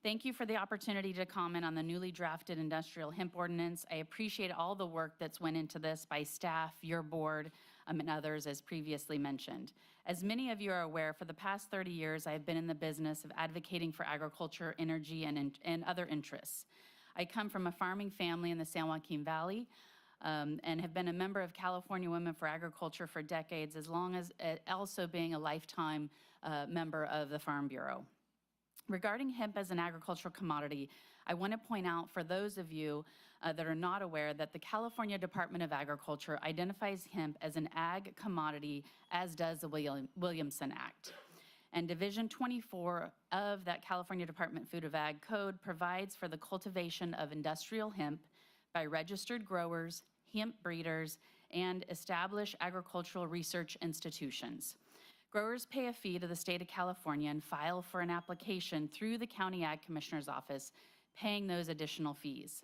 Thank you for the opportunity to comment on the newly drafted industrial hemp ordinance. I appreciate all the work that's went into this by staff, your board, and others, as previously mentioned. As many of you are aware, for the past 30 years, I've been in the business of advocating for agriculture, energy, and other interests. I come from a farming family in the San Joaquin Valley and have been a member of California Women for Agriculture for decades, as long as also being a lifetime member of the Farm Bureau. Regarding hemp as an agricultural commodity, I want to point out for those of you that are not aware that the California Department of Agriculture identifies hemp as an ag commodity, as does the Williamson Act. And Division 24 of that California Department Food of Ag Code provides for the cultivation of industrial hemp by registered growers, hemp breeders, and established agricultural research institutions. Growers pay a fee to the state of California and file for an application through the County Ag Commissioner's Office, paying those additional fees.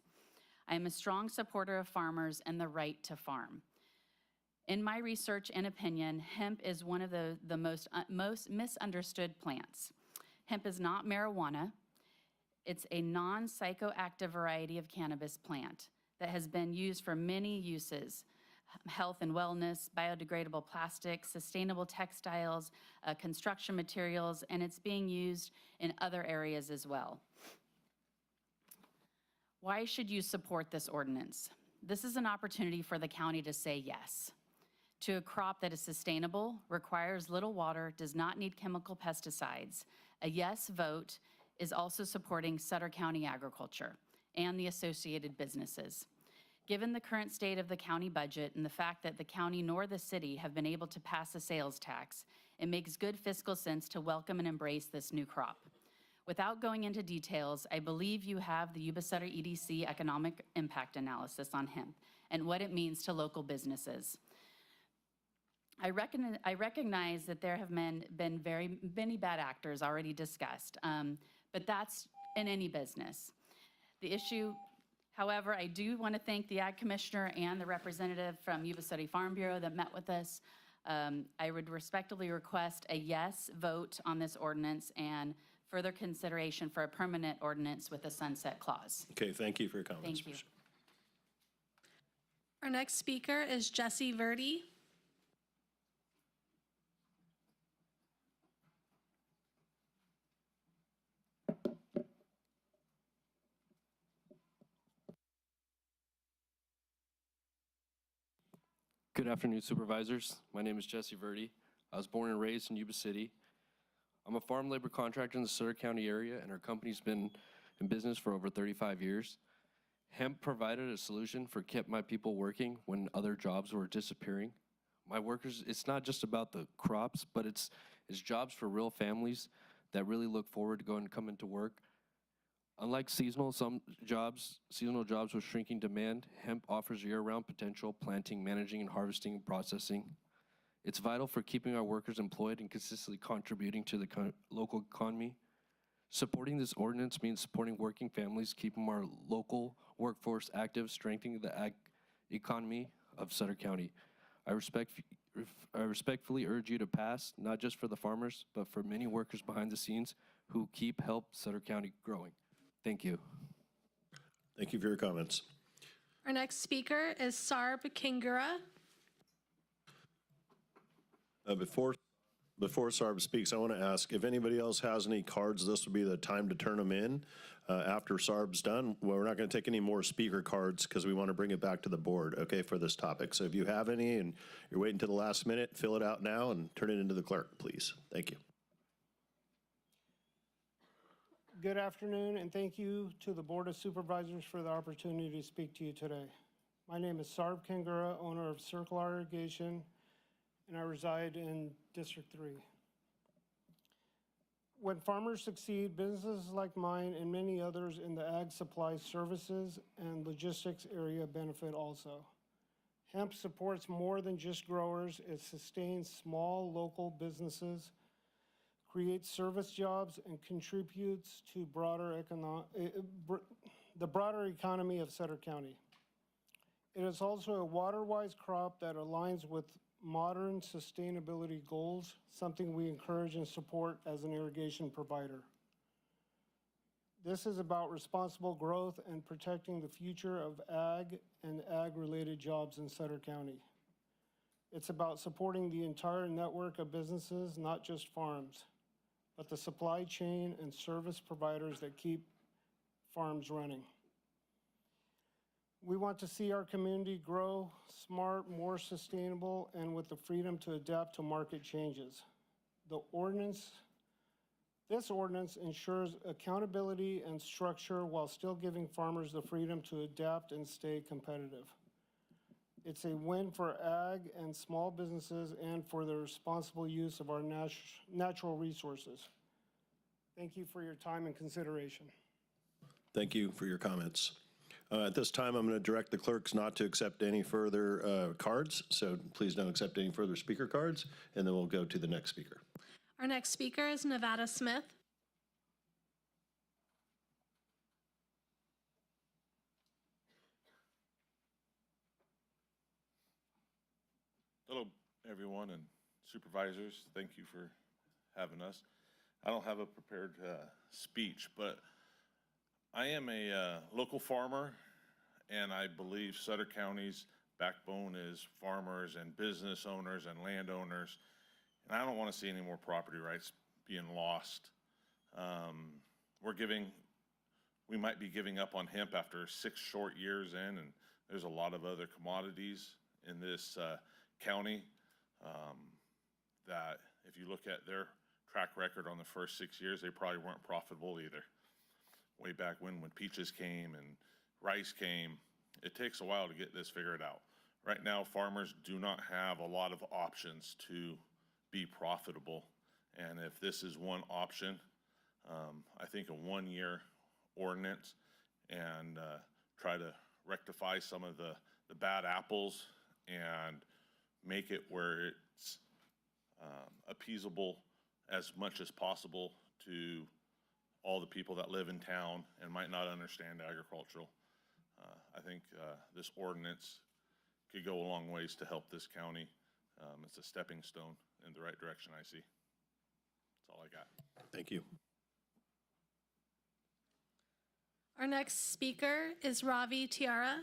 I am a strong supporter of farmers and the right to farm. In my research and opinion, hemp is one of the most misunderstood plants. Hemp is not marijuana. It's a non-psychoactive variety of cannabis plant that has been used for many uses: health and wellness, biodegradable plastics, sustainable textiles, construction materials, and it's being used in other areas as well. Why should you support this ordinance? This is an opportunity for the county to say yes to a crop that is sustainable, requires little water, does not need chemical pesticides. A yes vote is also supporting Sutter County agriculture and the associated businesses. Given the current state of the county budget and the fact that the county nor the city have been able to pass a sales tax, it makes good fiscal sense to welcome and embrace this new crop. Without going into details, I believe you have the Yuba Sutter EDC economic impact analysis on hemp and what it means to local businesses. I recognize that there have been very many bad actors already discussed, but that's in any business. The issue, however, I do want to thank the Ag Commissioner and the representative from Yuba City Farm Bureau that met with us. I would respectfully request a yes vote on this ordinance and further consideration for a permanent ordinance with a sunset clause. Okay, thank you for your comments. Thank you. Commissioner. Our next speaker is Jesse Verdi. Good afternoon, Supervisors. My name is Jesse Verdi. I was born and raised in Yuba City. I'm a farm labor contractor in the Sutter County area, and our company's been in business for over 35 years. Hemp provided a solution for kept my people working when other jobs were disappearing. My workers, it's not just about the crops, but it's jobs for real families that really look forward to going to come into work. Unlike seasonal jobs with shrinking demand, hemp offers year-round potential, planting, managing, and harvesting and processing. It's vital for keeping our workers employed and consistently contributing to the local economy. Supporting this ordinance means supporting working families, keeping our local workforce active, strengthening the ag economy of Sutter County. I respectfully urge you to pass, not just for the farmers, but for many workers behind the scenes who help Sutter County growing. Thank you. Thank you for your comments. Our next speaker is Sarb Kingura. Before Sarb speaks, I want to ask if anybody else has any cards, this would be the time to turn them in. After Sarb's done, well, we're not going to take any more speaker cards because we want to bring it back to the board, okay, for this topic. So if you have any and you're waiting to the last minute, fill it out now and turn it into the clerk, please. Thank you. Good afternoon, and thank you to the Board of Supervisors for the opportunity to speak to you today. My name is Sarb Kangura, owner of Circle Irrigation, and I reside in District 3. When farmers succeed, businesses like mine and many others in the ag supply services and logistics area benefit also. Hemp supports more than just growers. It sustains small local businesses, creates service jobs, and contributes to the broader economy of Sutter County. It is also a water-wise crop that aligns with modern sustainability goals, something we encourage and support as an irrigation provider. This is about responsible growth and protecting the future of ag and ag-related jobs in Sutter County. It's about supporting the entire network of businesses, not just farms, but the supply chain and service providers that keep farms running. We want to see our community grow smart, more sustainable, and with the freedom to adapt to market changes. This ordinance ensures accountability and structure while still giving farmers the freedom to adapt and stay competitive. It's a win for ag and small businesses and for the responsible use of our natural resources. Thank you for your time and consideration. Thank you for your comments. At this time, I'm going to direct the clerks not to accept any further cards, so please don't accept any further speaker cards, and then we'll go to the next speaker. Our next speaker is Nevada Smith. Hello, everyone, and supervisors. Thank you for having us. I don't have a prepared speech, but I am a local farmer, and I believe Sutter County's backbone is farmers and business owners and landowners, and I don't want to see any more property rights being lost. We might be giving up on hemp after 6 short years in, and there's a lot of other commodities in this county that if you look at their track record on the first 6 years, they probably weren't profitable either. Way back when peaches came and rice came, it takes a while to get this figured out. Right now, farmers do not have a lot of options to be profitable. And if this is one option, I think a 1-year ordinance and try to rectify some of the bad apples and make it where it's appeasable as much as possible to all the people that live in town and might not understand agricultural. I think this ordinance could go a long ways to help this county. It's a stepping stone in the right direction, I see. That's all I got. Thank you. Our next speaker is Ravi Tiara.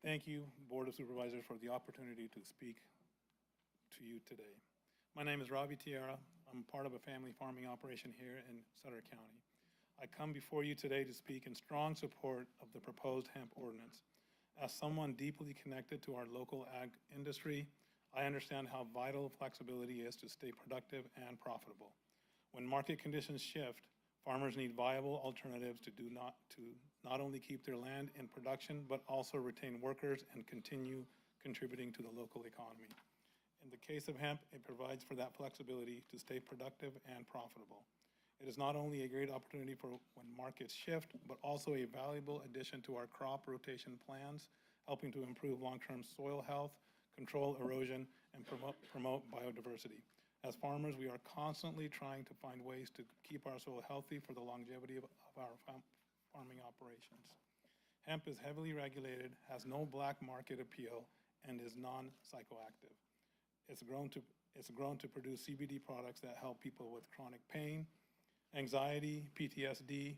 Thank you, Board of Supervisors, for the opportunity to speak to you today. My name is Ravi Tiara. I'm part of a family farming operation here in Sutter County. I come before you today to speak in strong support of the proposed hemp ordinance. As someone deeply connected to our local ag industry, I understand how vital flexibility is to stay productive and profitable. When market conditions shift, farmers need viable alternatives to not only keep their land in production, but also retain workers and continue contributing to the local economy. In the case of hemp, it provides for that flexibility to stay productive and profitable. It is not only a great opportunity for when markets shift, but also a valuable addition to our crop rotation plans, helping to improve long-term soil health, control erosion, and promote biodiversity. As farmers, we are constantly trying to find ways to keep our soil healthy for the longevity of our farming operations. Hemp is heavily regulated, has no black market appeal, and is non-psychoactive. It's grown to produce CBD products that help people with chronic pain, anxiety, PTSD,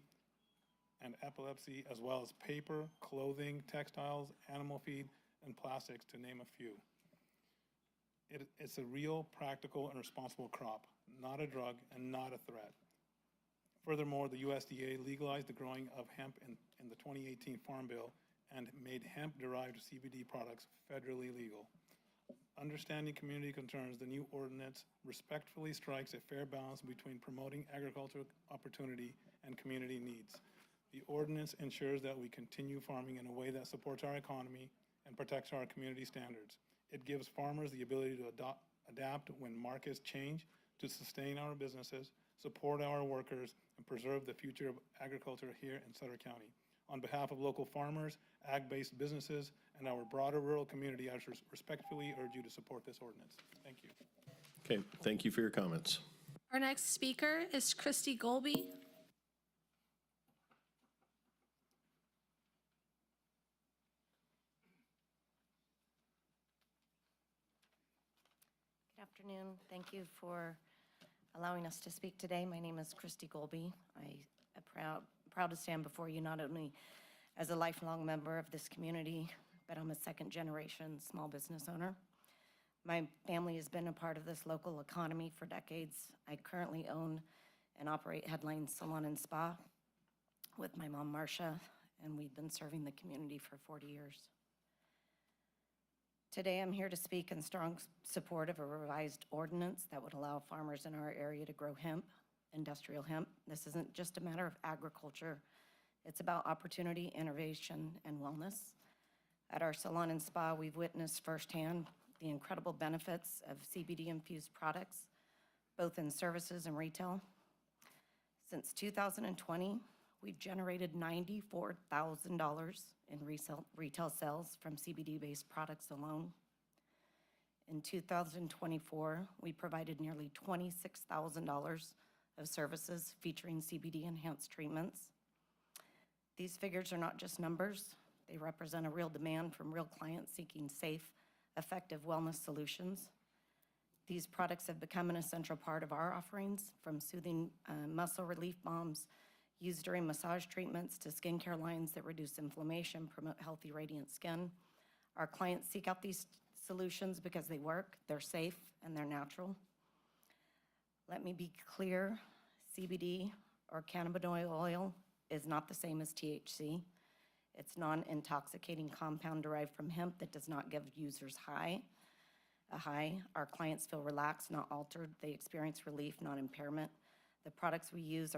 and epilepsy, as well as paper, clothing, textiles, animal feed, and plastics, to name a few. It's a real, practical, and responsible crop, not a drug and not a threat. Furthermore, the USDA legalized the growing of hemp in the 2018 Farm Bill and made hemp-derived CBD products federally legal. Understanding community concerns, the new ordinance respectfully strikes a fair balance between promoting agricultural opportunity and community needs. The ordinance ensures that we continue farming in a way that supports our economy and protects our community standards. It gives farmers the ability to adapt when markets change, to sustain our businesses, support our workers, and preserve the future of agriculture here in Sutter County. On behalf of local farmers, ag-based businesses, and our broader rural community, I respectfully urge you to support this ordinance. Thank you. Okay, thank you for your comments. Our next speaker is Christy Golby. Good afternoon. Thank you for allowing us to speak today. My name is Christy Golby. I am proud to stand before you not only as a lifelong member of this community, but I'm a second-generation small business owner. My family has been a part of this local economy for decades. I currently own and operate Headline Salon and Spa with my mom, Marcia, and we've been serving the community for 40 years. Today, I'm here to speak in strong support of a revised ordinance that would allow farmers in our area to grow hemp, industrial hemp. This isn't just a matter of agriculture. It's about opportunity, innovation, and wellness. At our salon and spa, we've witnessed firsthand the incredible benefits of CBD-infused products, both in services and retail. Since 2020, we've generated $94,000 in retail sales from CBD-based products alone. In 2024, we provided nearly $26,000 of services featuring CBD-enhanced treatments. These figures are not just numbers. They represent a real demand from real clients seeking safe, effective wellness solutions. These products have become an essential part of our offerings, from soothing muscle relief balms used during massage treatments to skincare lines that reduce inflammation, promote healthy, radiant skin. Our clients seek out these solutions because they work, they're safe, and they're natural. Let me be clear, CBD or cannabinoid oil is not the same as THC. It's non-intoxicating compound derived from hemp that does not give users a high. Our clients feel relaxed, not altered. They experience relief, not impairment. The products we use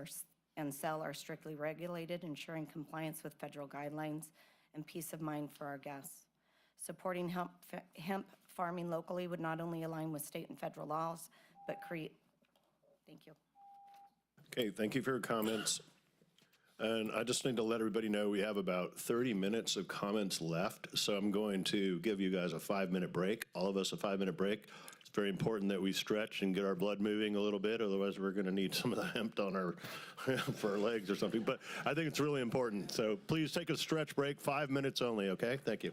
and sell are strictly regulated, ensuring compliance with federal guidelines and peace of mind for our guests. Supporting hemp farming locally would not only align with state and federal laws, but create Thank you. Okay, thank you for your comments. And I just need to let everybody know we have about 30 minutes of comments left, so I'm going to give you guys a 5-minute break, all of us a 5-minute break. It's very important that we stretch and get our blood moving a little bit, otherwise we're going to need some of the hemp on our, for our legs or something. But I think it's really important, so please take a stretch break, 5 minutes only, okay? Thank you.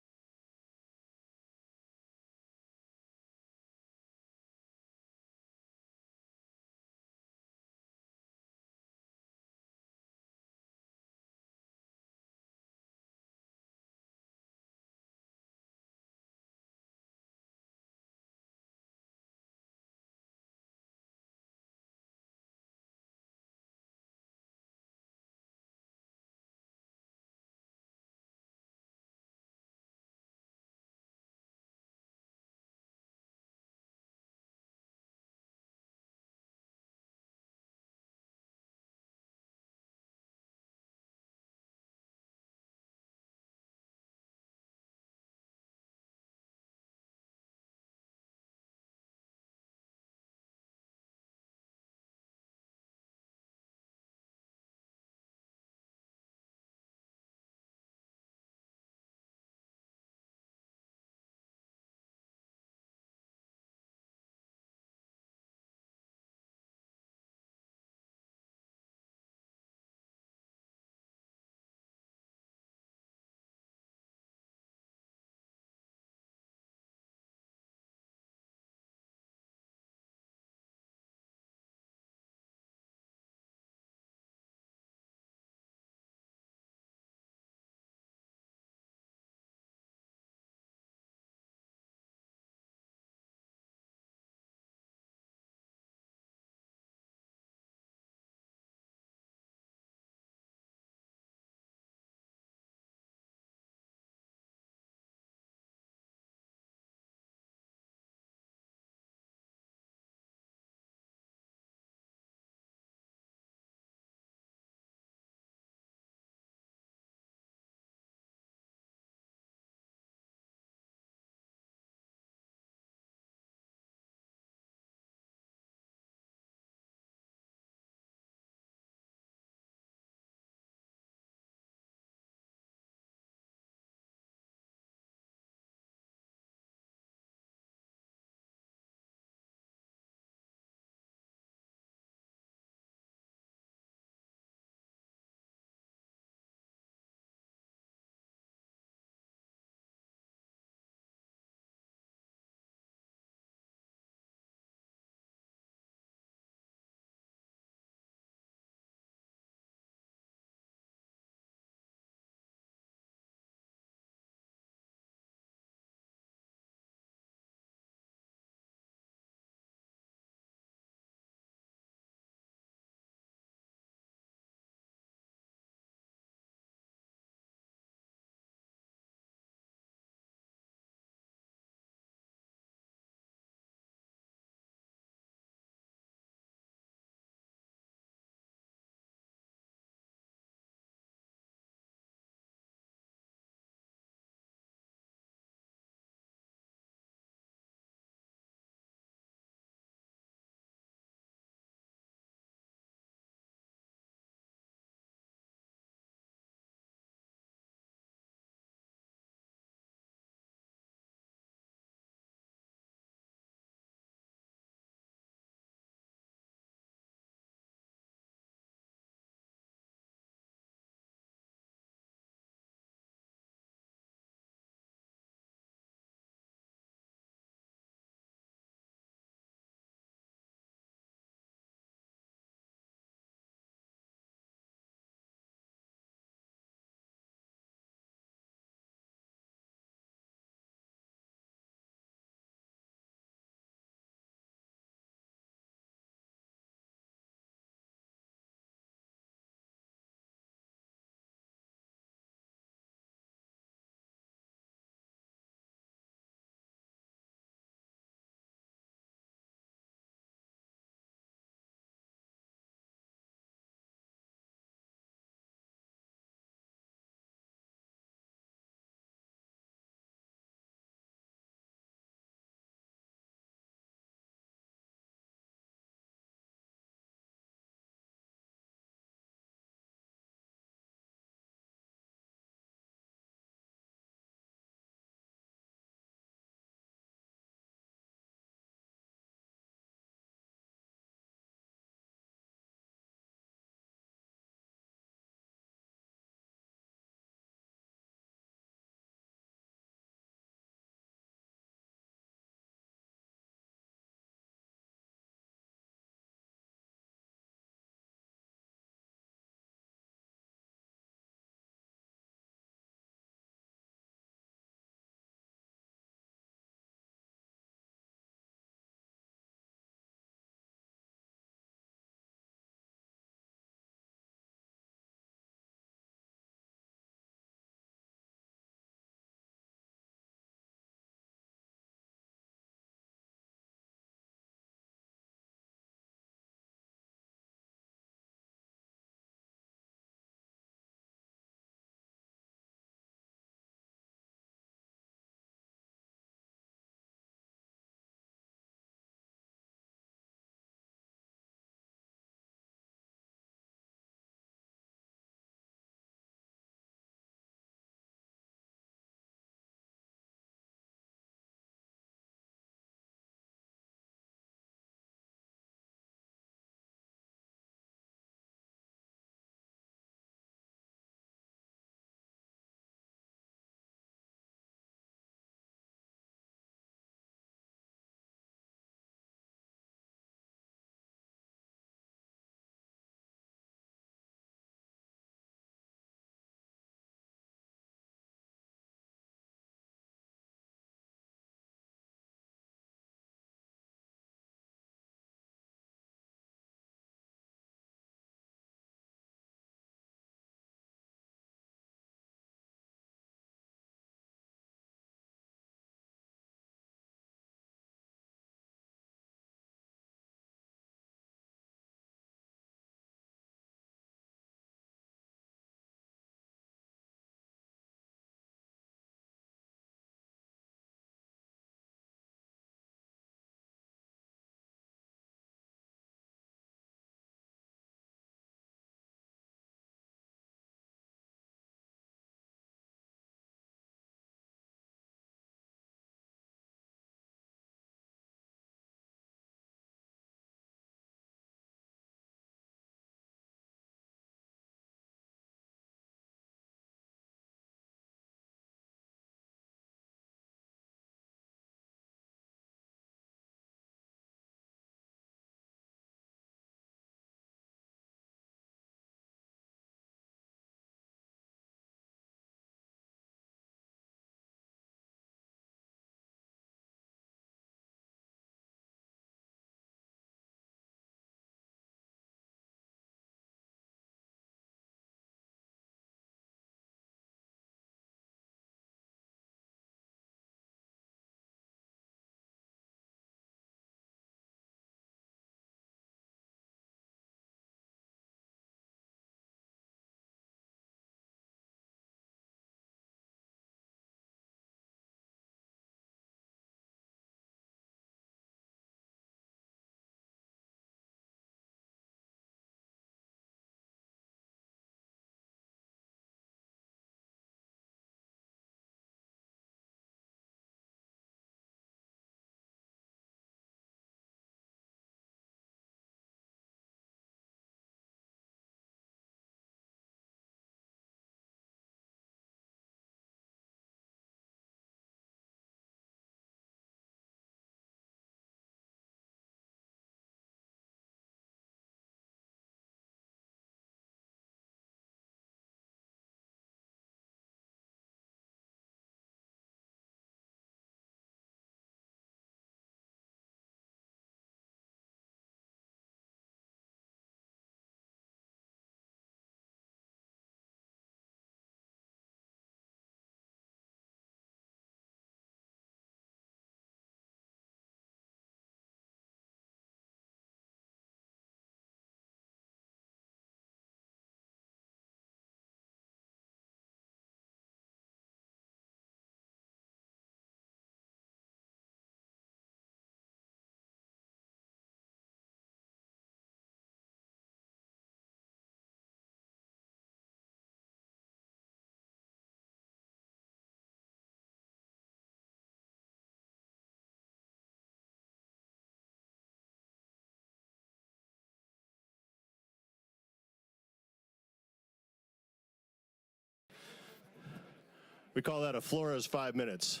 We call that a Flores 5 minutes.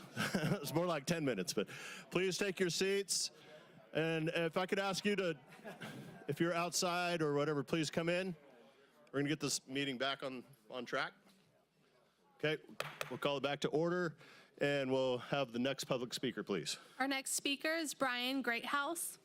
It's more like 10 minutes, but please take your seats. And if I could ask you to, if you're outside or whatever, please come in. We're going to get this meeting back on track. Okay, we'll call it back to order, and we'll have the next public speaker, please. Our next speaker is Brian Greathouse.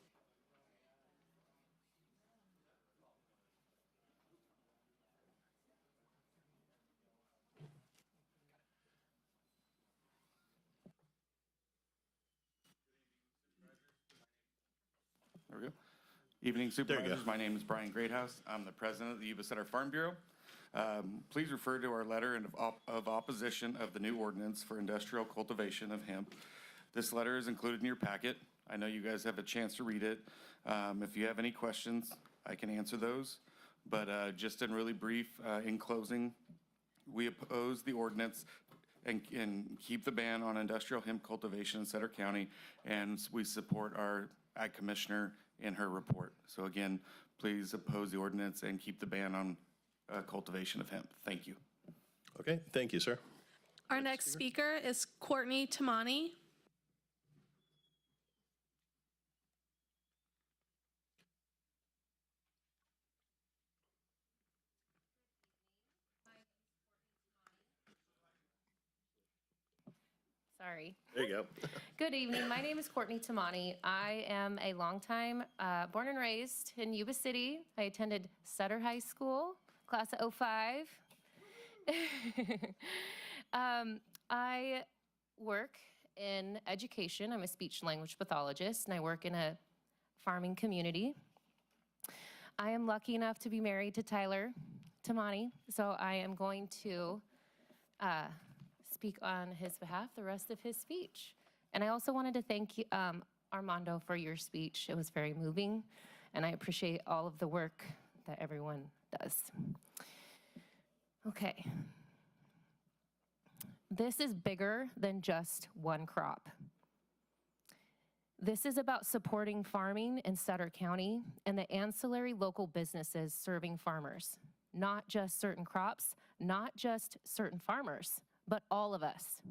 There we go. Evening Supervisors, my name is Brian Greathouse. I'm the president of the Yuba Sutter Farm Bureau. Please refer to our letter of opposition of the new ordinance for industrial cultivation of hemp. This letter is included in your packet. I know you guys have a chance to read it. If you have any questions, I can answer those. But just in really brief, in closing, we oppose the ordinance and keep the ban on industrial hemp cultivation in Sutter County, and we support our Ag Commissioner in her report. So again, please oppose the ordinance and keep the ban on cultivation of hemp. Thank you. Okay, thank you, sir. Our next speaker is Courtney Tamani. Sorry. There you go. Good evening. My name is Courtney Tamani. I am a longtime, born and raised in Yuba City. I attended Sutter High School, class of 05. I work in education. I'm a speech language pathologist, and I work in a farming community. I am lucky enough to be married to Tyler Tamani, so I am going to speak on his behalf the rest of his speech. And I also wanted to thank you, Armando, for your speech. It was very moving, and I appreciate all of the work that everyone does. Okay. This is bigger than just one crop. This is about supporting farming in Sutter County and the ancillary local businesses serving farmers, not just certain crops, not just certain farmers, but all of us.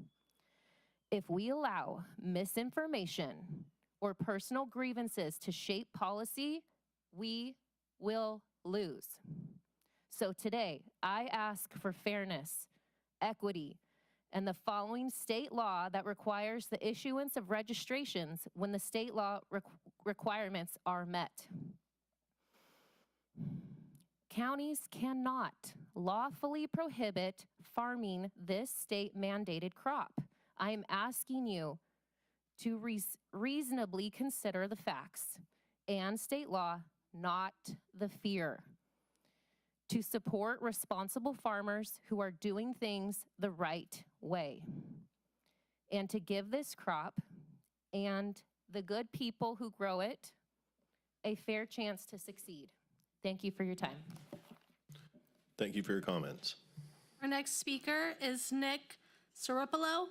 If we allow misinformation or personal grievances to shape policy, we will lose. So today, I ask for fairness, equity, and the following state law that requires the issuance of registrations when the state law requirements are met. Counties cannot lawfully prohibit farming this state mandated crop. I am asking you to reasonably consider the facts and state law, not the fear. To support responsible farmers who are doing things the right way. And to give this crop and the good people who grow it a fair chance to succeed. Thank you for your time. Thank you for your comments. Our next speaker is Nick Soropolo.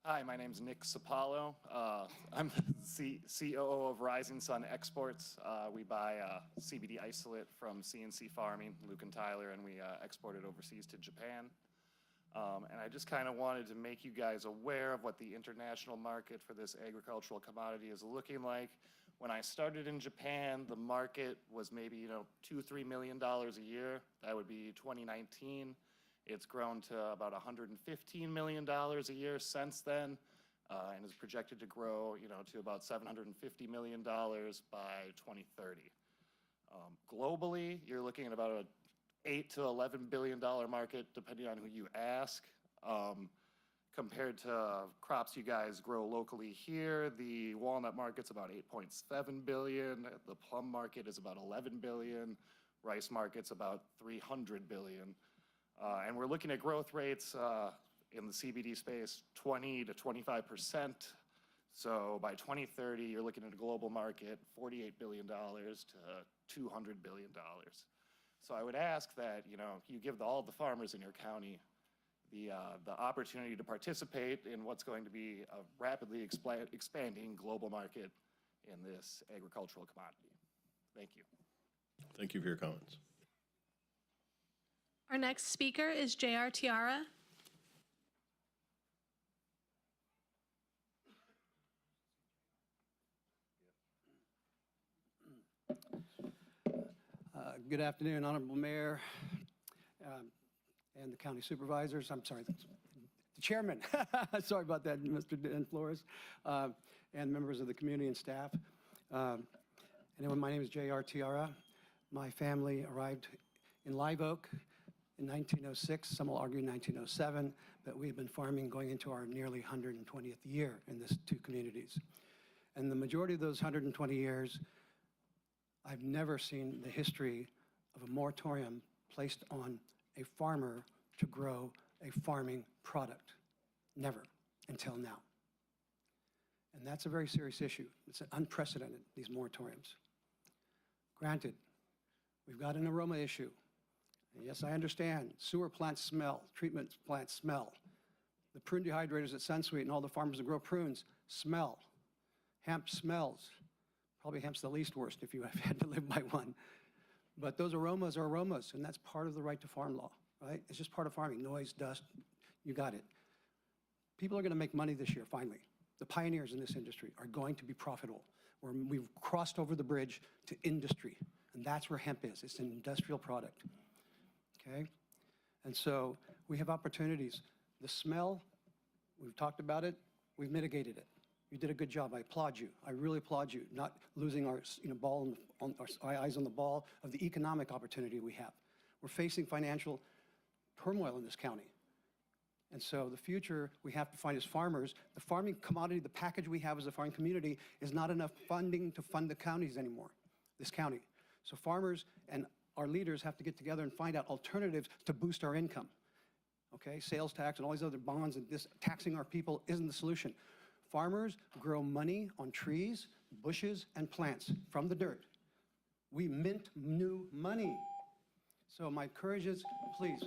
Hi, my name is Nick Sapalo. I'm the COO of Rising Sun Exports. We buy CBD isolate from CNC Farming, Luke and Tyler, and we export it overseas to Japan. And I just kind of wanted to make you guys aware of what the international market for this agricultural commodity is looking like. When I started in Japan, the market was maybe, $2-3 million a year. That would be 2019. It's grown to about $115 million a year since then, and is projected to grow, to about $750 million by 2030. Globally, you're looking at about a $8 to $11 billion market, depending on who you ask. Compared to crops you guys grow locally here, the walnut market's about $8.7 billion. The plum market is about $11 billion. Rice market's about $300 billion. And we're looking at growth rates in the CBD space, 20 to 25%. So by 2030, you're looking at a global market, $48 billion to $200 billion. So I would ask that, you give all the farmers in your county the opportunity to participate in what's going to be a rapidly expanding global market in this agricultural commodity. Thank you. Thank you for your comments. Our next speaker is J.R. Tiara. Good afternoon, Honorable Mayor and the County Supervisors. I'm sorry, the Chairman. Sorry about that, Mr. Dan Flores, and members of the community and staff. Anyway, my name is J.R. Tiara. My family arrived in Live Oak in 1906. Some will argue 1907, but we've been farming going into our nearly 120th year in these two communities. And the majority of those 120 years, I've never seen the history of a moratorium placed on a farmer to grow a farming product. Never, until now. And that's a very serious issue. It's unprecedented, these moratoriums. Granted, we've got an aroma issue. And yes, I understand, sewer plants smell, treatment plants smell. The prune dehydrators at Sunsweet and all the farmers that grow prunes smell. Hemp smells. Probably hemp's the least worst if you have had to live by one. But those aromas are aromas, and that's part of the right to farm law, right? It's just part of farming, noise, dust, you got it. People are gonna make money this year, finally. The pioneers in this industry are going to be profitable. We've crossed over the bridge to industry, and that's where hemp is. It's an industrial product, okay? And so we have opportunities. The smell, we've talked about it, we've mitigated it. You did a good job. I applaud you. I really applaud you, not losing our ball on our eyes on the ball of the economic opportunity we have. We're facing financial turmoil in this county. And so the future we have to find as farmers, the farming commodity, the package we have as a farming community is not enough funding to fund the counties anymore, this county. So farmers and our leaders have to get together and find out alternatives to boost our income. Okay, sales tax and all these other bonds and this taxing our people isn't the solution. Farmers grow money on trees, bushes, and plants from the dirt. We mint new money. So my encourage is, please,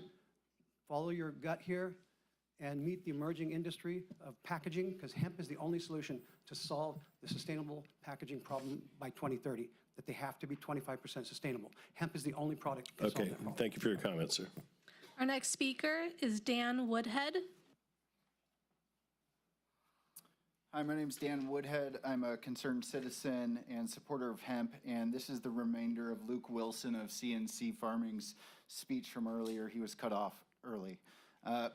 follow your gut here and meet the emerging industry of packaging, because hemp is the only solution to solve the sustainable packaging problem by 2030, that they have to be 25% sustainable. Hemp is the only product that can solve that problem. Thank you for your comments, sir. Our next speaker is Dan Woodhead. Hi, my name is Dan Woodhead. I'm a concerned citizen and supporter of hemp, and this is the remainder of Luke Wilson of CNC Farming's speech from earlier. He was cut off early.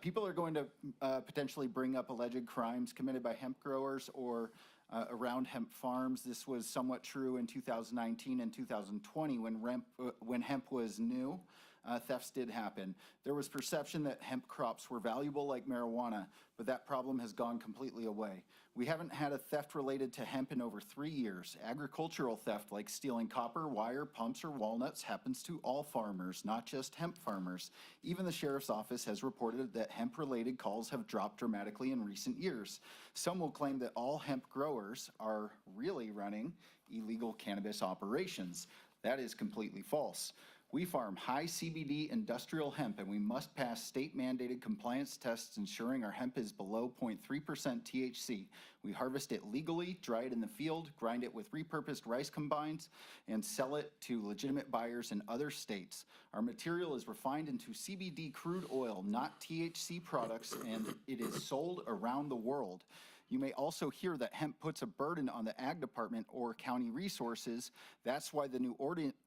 People are going to potentially bring up alleged crimes committed by hemp growers or around hemp farms. This was somewhat true in 2019 and 2020 when hemp was new. Thefts did happen. There was perception that hemp crops were valuable like marijuana, but that problem has gone completely away. We haven't had a theft related to hemp in over 3 years. Agricultural theft like stealing copper, wire, pumps, or walnuts happens to all farmers, not just hemp farmers. Even the sheriff's office has reported that hemp-related calls have dropped dramatically in recent years. Some will claim that all hemp growers are really running illegal cannabis operations. That is completely false. We farm high CBD industrial hemp, and we must pass state-mandated compliance tests ensuring our hemp is below 0.3% THC. We harvest it legally, dry it in the field, grind it with repurposed rice combines, and sell it to legitimate buyers in other states. Our material is refined into CBD crude oil, not THC products, and it is sold around the world. You may also hear that hemp puts a burden on the ag department or county resources. That's why the new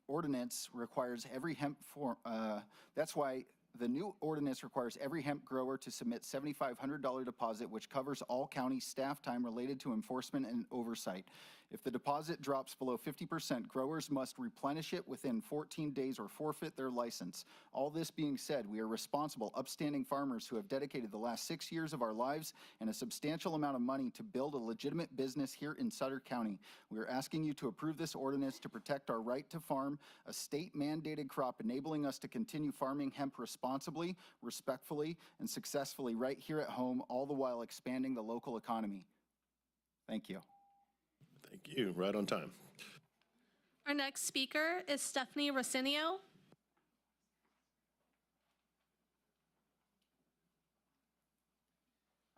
ordinance requires every hemp grower to submit $7,500 deposit, which covers all county staff time related to enforcement and oversight. If the deposit drops below 50%, growers must replenish it within 14 days or forfeit their license. All this being said, we are responsible, upstanding farmers who have dedicated the last 6 years of our lives and a substantial amount of money to build a legitimate business here in Sutter County. We are asking you to approve this ordinance to protect our right to farm, a state-mandated crop enabling us to continue farming hemp responsibly, respectfully, and successfully right here at home, all the while expanding the local economy. Thank you. Thank you. Right on time. Our next speaker is Stephanie Rosinio.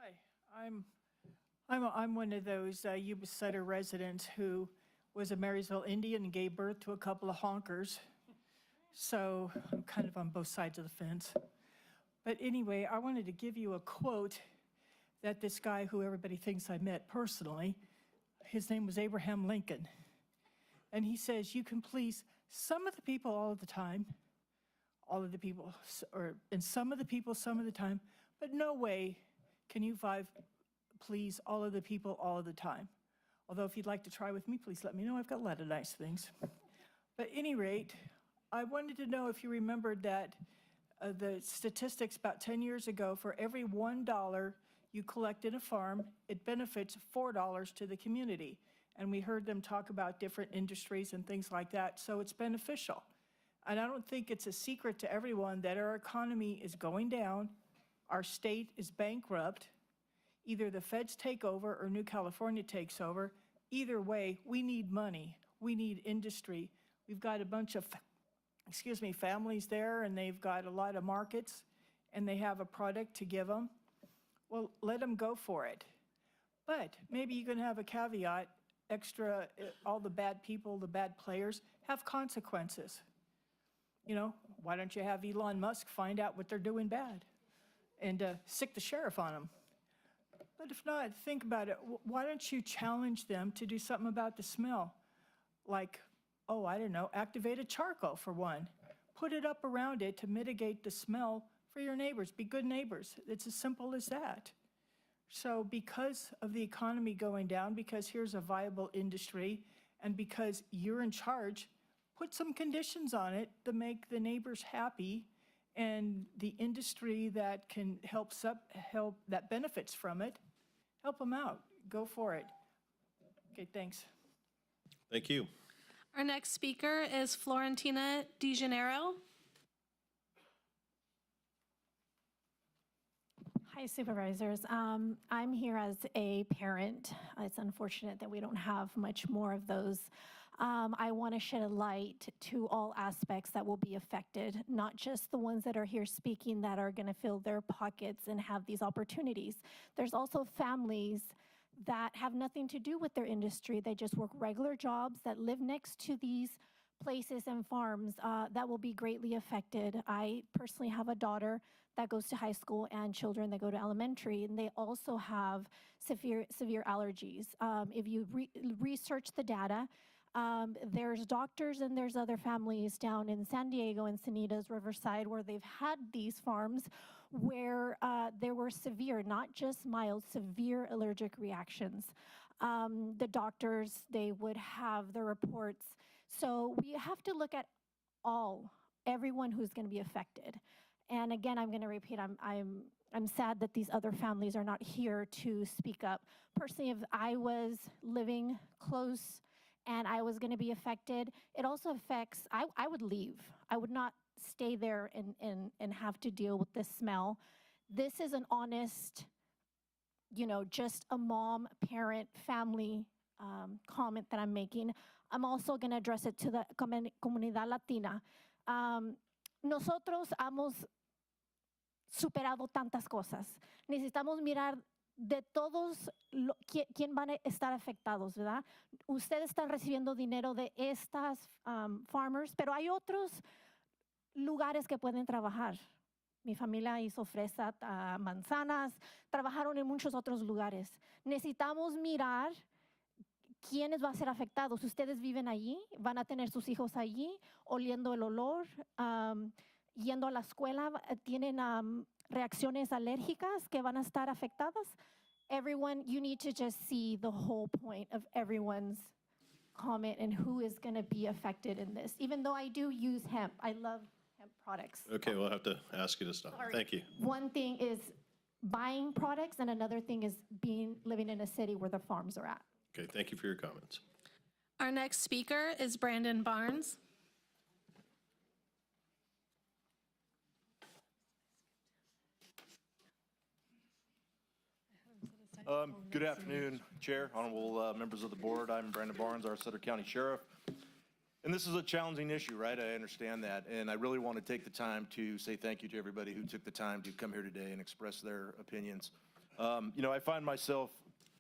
Hi, I'm one of those Yuba Sutter residents who was a Marysville Indian and gave birth to a couple of honkers so I'm kind of on both sides of the fence. But anyway, I wanted to give you a quote that this guy, who everybody thinks I met personally, his name was Abraham Lincoln. And he says, you can please some of the people all of the time, all of the people, and some of the people some of the time, but no way can you please all of the people all of the time. Although if you'd like to try with me, please let me know. I've got a lot of nice things. But at any rate, I wanted to know if you remembered that the statistics about 10 years ago, for every $1 you collect in a farm, it benefits $4 to the community. And we heard them talk about different industries and things like that, so it's beneficial. And I don't think it's a secret to everyone that our economy is going down, our state is bankrupt, either the feds take over or New California takes over. Either way, we need money, we need industry. We've got a bunch of, families there, and they've got a lot of markets, and they have a product to give them. Well, let them go for it. But maybe you can have a caveat, extra, all the bad people, the bad players, have consequences. You know, why don't you have Elon Musk find out what they're doing bad and sick the sheriff on them? But if not, think about it. Why don't you challenge them to do something about the smell? Like, oh, I don't know, activate a charcoal for one. Put it up around it to mitigate the smell for your neighbors. Be good neighbors. It's as simple as that. So because of the economy going down, because here's a viable industry, and because you're in charge, put some conditions on it to make the neighbors happy, and the industry that can help that benefits from it, help them out. Go for it. Okay, thanks. Thank you. Our next speaker is Florentina DeGennaro. Hi, Supervisors. I'm here as a parent. It's unfortunate that we don't have much more of those. I want to shed a light to all aspects that will be affected, not just the ones that are here speaking that are going to fill their pockets and have these opportunities. There's also families that have nothing to do with their industry. They just work regular jobs that live next to these places and farms that will be greatly affected. I personally have a daughter that goes to high school and children that go to elementary, and they also have severe allergies. If you research the data, there's doctors and there's other families down in San Diego, Encinitas, Riverside, where they've had these farms where there were severe, not just mild, severe allergic reactions. The doctors, they would have the reports. So we have to look at everyone who's going to be affected. And again, I'm going to repeat, I'm sad that these other families are not here to speak up. Personally, if I was living close and I was going to be affected, it also affects, I would leave. I would not stay there and have to deal with this smell. This is an honest, just a mom, parent, family comment that I'm making. I'm also going to address it to the comunidad Latina. Nosotros hemos superado tantas cosas. Necesitamos mirar de todos quién van a estar afectados, ¿verdad? Ustedes están recibiendo dinero de estas farmers, pero hay otros lugares que pueden trabajar. Mi familia hizo fresa, manzanas, trabajaron en muchos otros lugares. Necesitamos mirar quiénes van a ser afectados. Ustedes viven allí, van a tener sus hijos allí, oliendo el olor, yendo a la escuela, tienen reacciones alérgicas que van a estar afectadas. Everyone, you need to just see the whole point of everyone's comment and who is going to be affected in this. Even though I do use hemp, I love hemp products. Okay, we'll have to ask you to stop. Sorry. Thank you. One thing is buying products, and another thing is living in a city where the farms are at. Okay, thank you for your comments. Our next speaker is Brandon Barnes. Good afternoon, Chair, honorable members of the board. I'm Brandon Barnes, our Sutter County Sheriff. And this is a challenging issue, right? I understand that. And I really want to take the time to say thank you to everybody who took the time to come here today and express their opinions. I find myself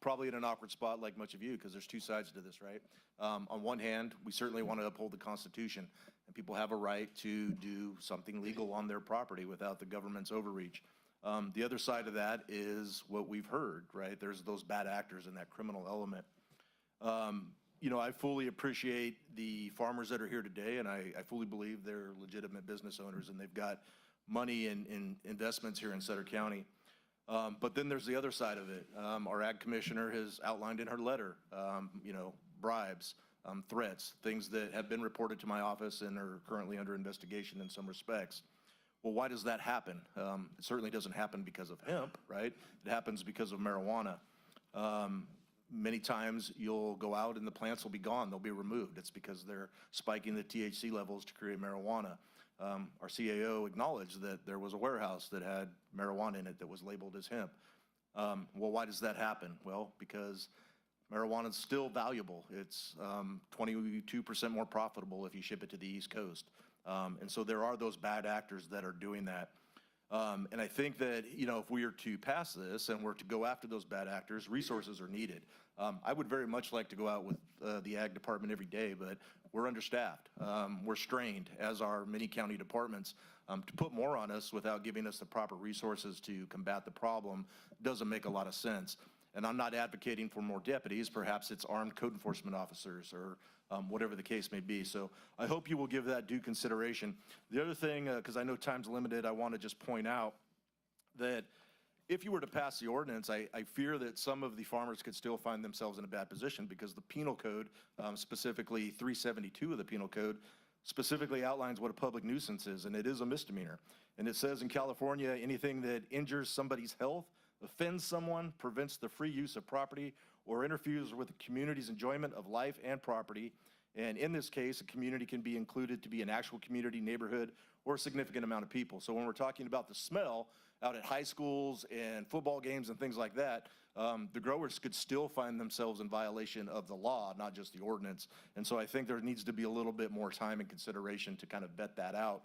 probably in an awkward spot like much of you because there's two sides to this, right? On one hand, we certainly want to uphold the Constitution. and people have a right to do something legal on their property without the government's overreach. The other side of that is what we've heard, right? There's those bad actors and that criminal element. You know, I fully appreciate the farmers that are here today, and I fully believe they're legitimate business owners and they've got money in investments here in Sutter County. But then there's the other side of it. Our ag commissioner has outlined in her letter, you know, bribes, threats, things that have been reported to my office and are currently under investigation in some respects. Well, why does that happen? It certainly doesn't happen because of hemp, right? It happens because of marijuana. Many times you'll go out and the plants will be gone, they'll be removed. It's because they're spiking the THC levels to create marijuana. Our CAO acknowledged that there was a warehouse that had marijuana in it that was labeled as hemp. Well, why does that happen? Well, because marijuana is still valuable. It's 22% more profitable if you ship it to the East Coast. And so there are those bad actors that are doing that. And I think that, you know, if we are to pass this and we're to go after those bad actors, resources are needed. I would very much like to go out with the ag department every day, but we're understaffed. We're strained, as are many county departments. To put more on us without giving us the proper resources to combat the problem doesn't make a lot of sense. And I'm not advocating for more deputies. Perhaps it's armed code enforcement officers or whatever the case may be. So I hope you will give that due consideration. The other thing, because I know time's limited, I want to just point out that if you were to pass the ordinance, I fear that some of the farmers could still find themselves in a bad position because the penal code, specifically 372 of the penal code, specifically outlines what a public nuisance is, and it is a misdemeanor. And it says in California, anything that injures somebody's health, offends someone, prevents the free use of property, or interferes with the community's enjoyment of life and property. And in this case, a community can be included to be an actual community, neighborhood, or a significant amount of people. So when we're talking about the smell out at high schools and football games and things like that, the growers could still find themselves in violation of the law, not just the ordinance. And so I think there needs to be a little bit more time and consideration to kind of vet that out.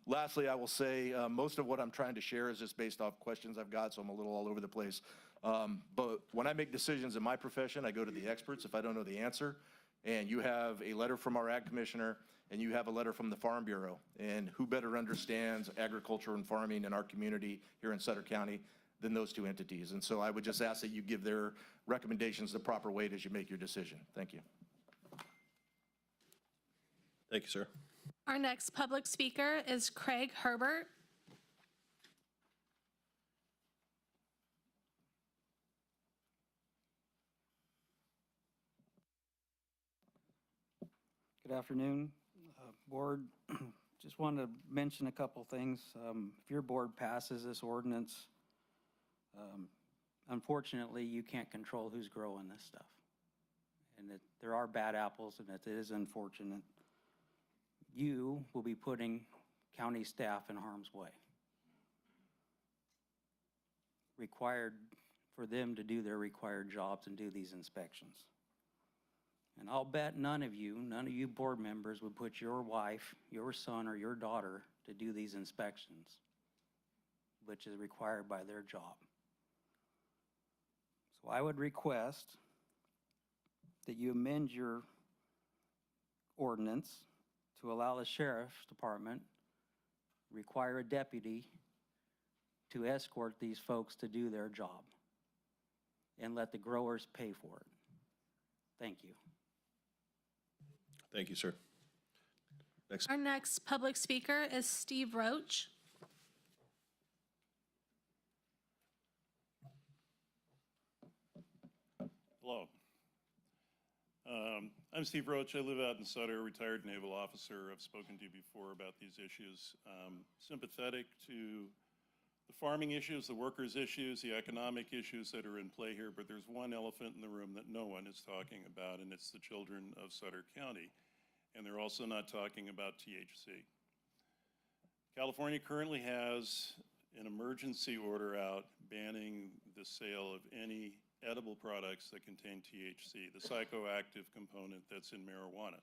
Lastly, I will say most of what I'm trying to share is just based off questions I've got, so I'm a little all over the place. But when I make decisions in my profession, I go to the experts if I don't know the answer. And you have a letter from our ag commissioner, and you have a letter from the Farm Bureau. And who better understands agriculture and farming in our community here in Sutter County than those two entities? And so I would just ask that you give their recommendations the proper weight as you make your decision. Thank you. Thank you, sir. Our next public speaker is Craig Herbert. Good afternoon, board. Just wanted to mention a couple things. If your board passes this ordinance, unfortunately, you can't control who's growing this stuff. And there are bad apples, and it is unfortunate. You will be putting county staff in harm's way. Required for them to do their required jobs and do these inspections. And I'll bet none of you board members would put your wife, your son, or your daughter to do these inspections, which is required by their job. So I would request that you amend your ordinance to allow the sheriff's department require a deputy to escort these folks to do their job and let the growers pay for it. Thank you. Thank you, sir. Next. Our next public speaker is Steve Roach. Hello. I'm Steve Roach. I live out in Sutter, retired naval officer. I've spoken to you before about these issues. Sympathetic to the farming issues, the workers' issues, the economic issues that are in play here, but there's one elephant in the room that no one is talking about, and it's the children of Sutter County. And they're also not talking about THC. California currently has an emergency order out banning the sale of any edible products that contain THC, the psychoactive component that's in marijuana.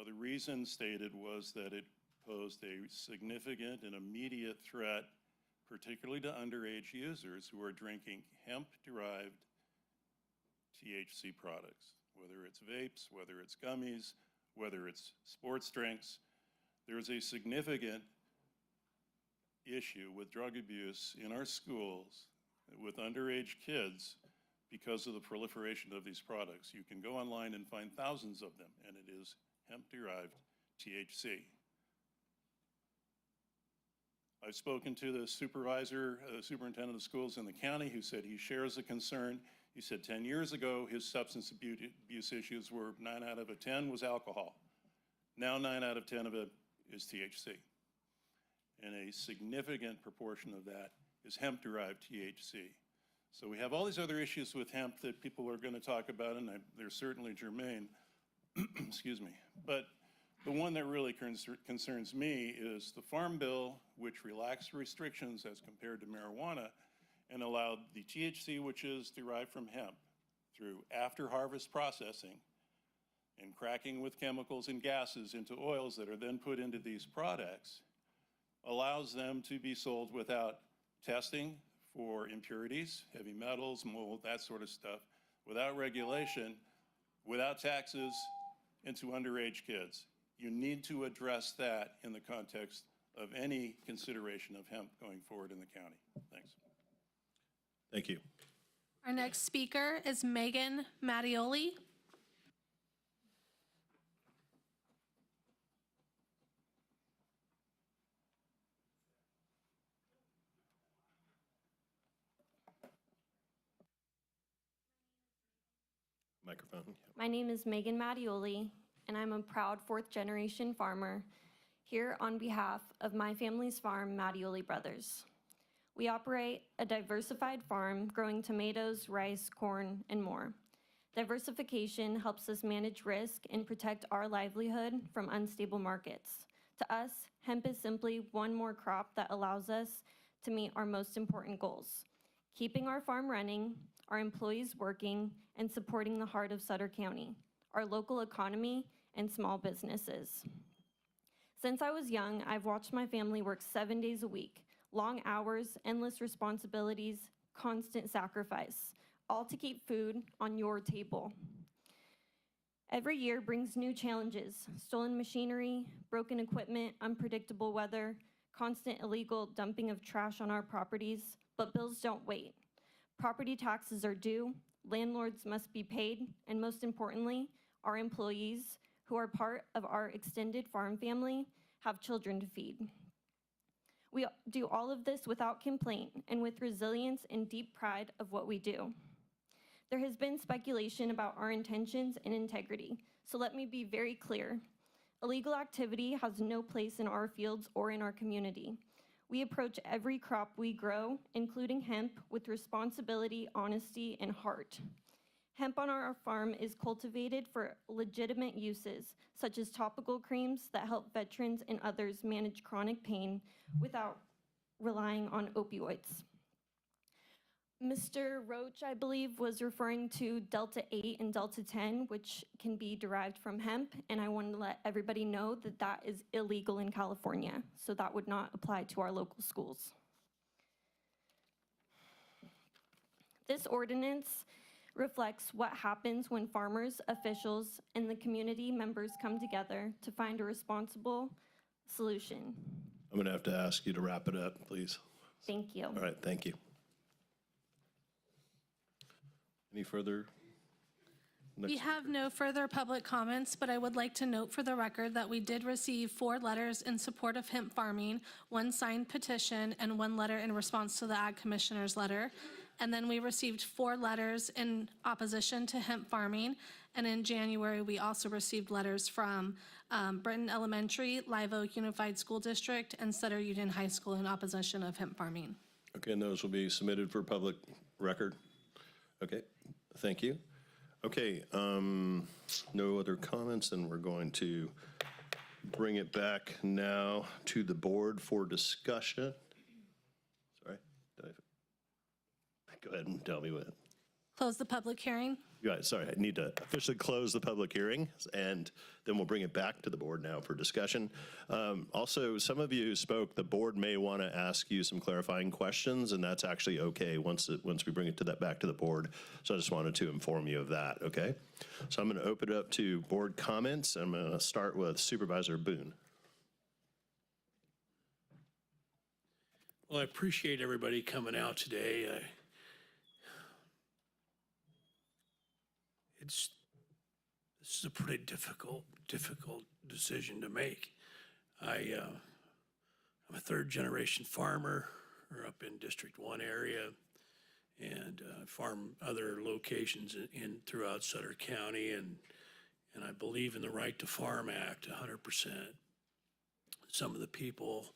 The reason stated was that it posed a significant and immediate threat, particularly to underage users who are drinking hemp-derived THC products, whether it's vapes, whether it's gummies, whether it's sports drinks. There is a significant issue with drug abuse in our schools with underage kids because of the proliferation of these products. You can go online and find thousands of them, and it is hemp-derived THC. I've spoken to the superintendent of schools in the county, who said he shares the concern. He said 10 years ago, his substance abuse issues were 9 out of 10 was alcohol. Now 9 out of 10 of it is THC. And a significant proportion of that is hemp-derived THC. So we have all these other issues with hemp that people are going to talk about, and they're certainly germane. Excuse me. But the one that really concerns me is the Farm Bill, which relaxed restrictions as compared to marijuana and allowed the THC, which is derived from hemp, through after-harvest processing and cracking with chemicals and gases into oils that are then put into these products, allows them to be sold without testing for impurities, heavy metals, mold, that sort of stuff, without regulation, without taxes, and to underage kids. You need to address that in the context of any consideration of hemp going forward in the county. Thanks. Thank you. Our next speaker is Megan Mattioli. Microphone. My name is Megan Mattioli, and I'm a proud fourth-generation farmer here on behalf of my family's farm, Mattioli Brothers. We operate a diversified farm growing tomatoes, rice, corn, and more. Diversification helps us manage risk and protect our livelihood from unstable markets. To us, hemp is simply one more crop that allows us to meet our most important goals: keeping our farm running, our employees working, and supporting the heart of Sutter County, our local economy, and small businesses. Since I was young, I've watched my family work 7 days a week, long hours, endless responsibilities, constant sacrifice, all to keep food on your table. Every year brings new challenges: stolen machinery, broken equipment, unpredictable weather, constant illegal dumping of trash on our properties, but bills don't wait. Property taxes are due, landlords must be paid, and most importantly, our employees, who are part of our extended farm family, have children to feed. We do all of this without complaint and with resilience and deep pride of what we do. There has been speculation about our intentions and integrity, so let me be very clear. Illegal activity has no place in our fields or in our community. We approach every crop we grow, including hemp, with responsibility, honesty, and heart. Hemp on our farm is cultivated for legitimate uses, such as topical creams that help veterans and others manage chronic pain without relying on opioids. Mr. Roach, I believe, was referring to Delta 8 and Delta 10, which can be derived from hemp, and I wanted to let everybody know that that is illegal in California, so that would not apply to our local schools. This ordinance reflects what happens when farmers, officials, and the community members come together to find a responsible solution. I'm going to have to ask you to wrap it up, please. Thank you. All right, thank you. Any further? We have no further public comments, but I would like to note for the record that we did receive 4 letters in support of hemp farming, 1 signed petition, and 1 letter in response to the Ag Commissioner's letter. And then we received 4 letters in opposition to hemp farming. And in January, we also received letters from Britton Elementary, Live Oak Unified School District, and Sutter Union High School in opposition of hemp farming. Okay, and those will be submitted for public record? Okay, thank you. Okay, no other comments, and we're going to bring it back now to the board for discussion. Sorry, did I? Go ahead and tell me what. Close the public hearing. Sorry, I need to officially close the public hearing, and then we'll bring it back to the board now for discussion. Also, some of you spoke, the board may want to ask you some clarifying questions, and that's actually okay once we bring it back to the board. So I just wanted to inform you of that, okay? So I'm going to open it up to board comments. I'm going to start with Supervisor Boone. Well, I appreciate everybody coming out today. This is a pretty difficult decision to make. I'm a third-generation farmer. We're up in District 1 area and farm other locations throughout Sutter County, and I believe in the Right to Farm Act 100%. Some of the people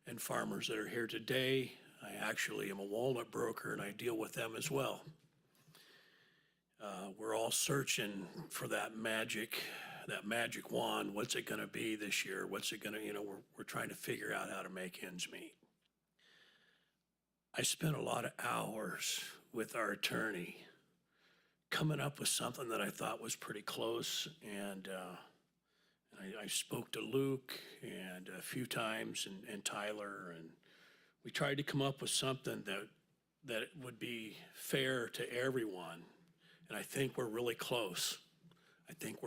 and farmers that are here today, I actually am a walnut broker and I deal with them as well. We're all searching for that magic wand. What's it going to be this year? What's it going to, we're trying to figure out how to make ends meet. I spent a lot of hours with our attorney coming up with something that I thought was pretty close, and I spoke to Luke and a few times and Tyler, and we tried to come up with something that would be fair to everyone. And I think we're really close. I think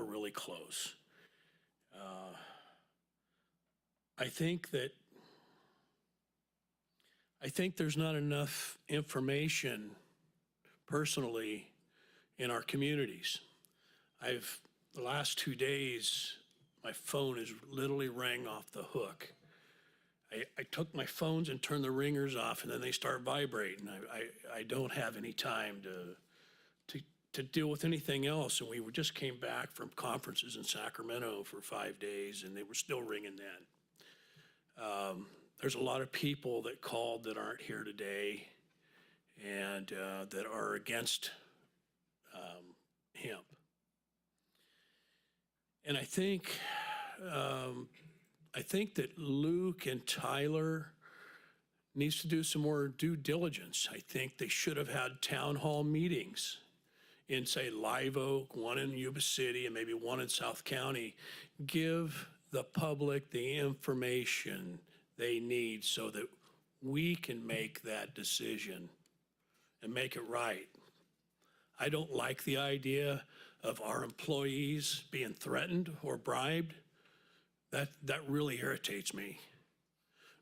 there's not enough information personally in our communities. The last 2 days, my phone is literally rang off the hook. I took my phones and turned the ringers off, and then they start vibrating. I don't have any time to deal with anything else. And we just came back from conferences in Sacramento for 5 days, and they were still ringing then. There's a lot of people that called that aren't here today and that are against hemp. And I think that Luke and Tyler needs to do some more due diligence. I think they should have had town hall meetings in, say, Live Oak, one in Yuba City, and maybe one in South County. Give the public the information they need so that we can make that decision and make it right. I don't like the idea of our employees being threatened or bribed. That really irritates me.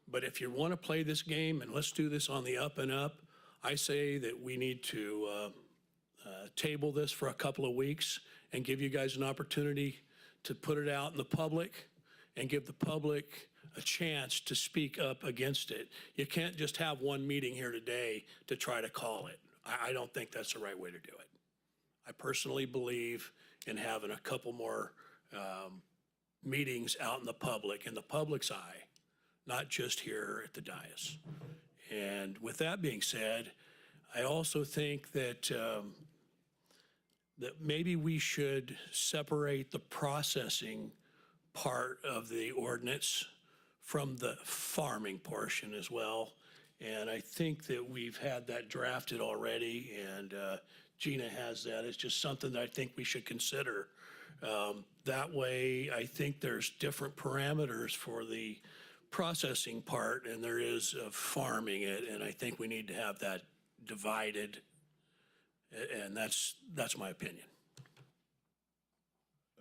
But if you want to play this game, and let's do this on the up and up, I say that we need to table this for a couple of weeks and give you guys an opportunity to put it out in the public and give the public a chance to speak up against it. You can't just have one meeting here today to try to call it. I don't think that's the right way to do it. I personally believe in having a couple more meetings out in the public's eye, not just here at the dais. And with that being said, I also think that that maybe we should separate the processing part of the ordinance from the farming portion as well. And I think that we've had that drafted already, and Gina has that. It's just something that I think we should consider. That way, I think there's different parameters for the processing part and there is of farming it, and I think we need to have that divided, and that's my opinion.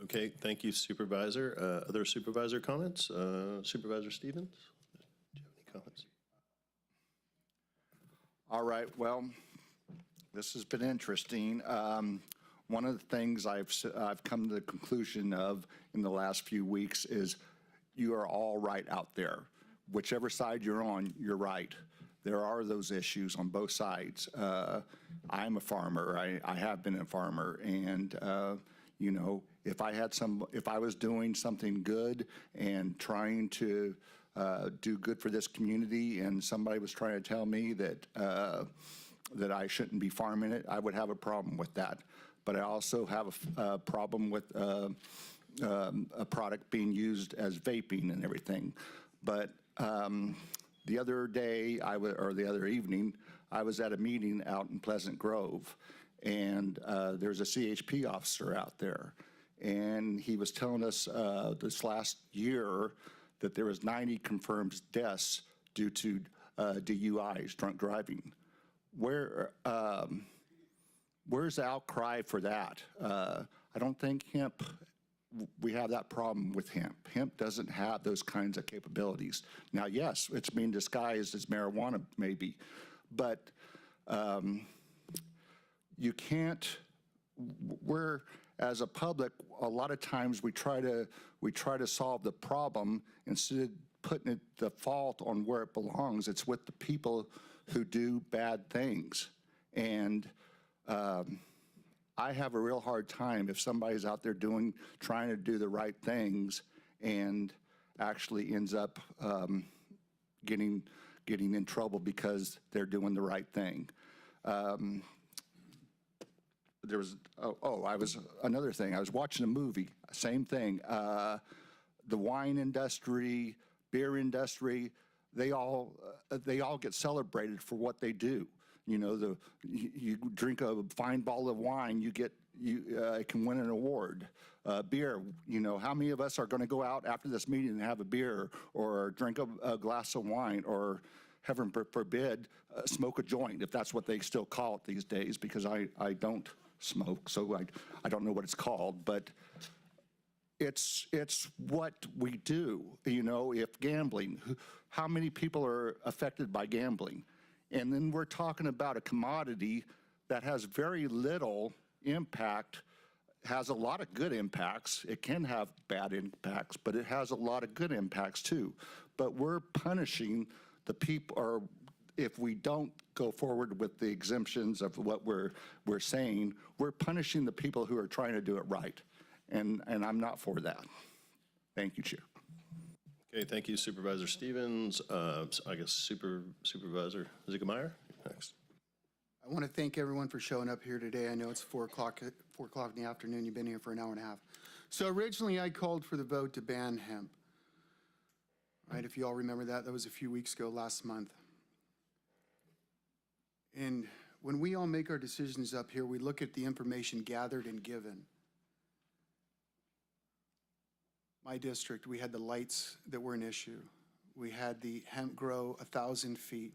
Okay, thank you, Supervisor. Other supervisor comments? Supervisor Stevens, do you have any comments? All right, well, this has been interesting. One of the things I've come to the conclusion of in the last few weeks is you are all right out there. Whichever side you're on, you're right. There are those issues on both sides. I'm a farmer. I have been a farmer, and you know, if I was doing something good and trying to do good for this community, and somebody was trying to tell me that that I shouldn't be farming it, I would have a problem with that. But I also have a problem with a product being used as vaping and everything. But the other day, or the other evening, I was at a meeting out in Pleasant Grove, and there's a CHP officer out there. And he was telling us this last year that there was 90 confirmed deaths due to DUIs, drunk driving. Where's the outcry for that? I don't think hemp, we have that problem with hemp. Hemp doesn't have those kinds of capabilities. Now, yes, it's being disguised as marijuana maybe, but you can't, we're, as a public, a lot of times we try to solve the problem instead of putting the fault on where it belongs. It's with the people who do bad things. And I have a real hard time if somebody's out there trying to do the right things and actually ends up getting in trouble because they're doing the right thing. There was, another thing. I was watching a movie, same thing. The wine industry, beer industry, they all get celebrated for what they do. You know, you drink a fine bottle of wine, you can win an award. Beer, you know, how many of us are going to go out after this meeting and have a beer or drink a glass of wine or, heaven forbid, smoke a joint, if that's what they still call it these days, because I don't smoke, so I don't know what it's called, but it's what we do. You know, if gambling, how many people are affected by gambling? And then we're talking about a commodity that has very little impact, has a lot of good impacts. It can have bad impacts, but it has a lot of good impacts too. But we're punishing the people, or if we don't go forward with the exemptions of what we're saying, we're punishing the people who are trying to do it right. And I'm not for that. Thank you, Chair. Okay, thank you, Supervisor Stevens. I guess Supervisor Ziegemeier, next. I want to thank everyone for showing up here today. I know it's 4 o'clock in the afternoon. You've been here for an hour and a half. So originally I called for the vote to ban hemp. Right, if you all remember that was a few weeks ago, last month. And when we all make our decisions up here, we look at the information gathered and given. My district, we had the lights that were an issue. We had the hemp grow 1,000 feet.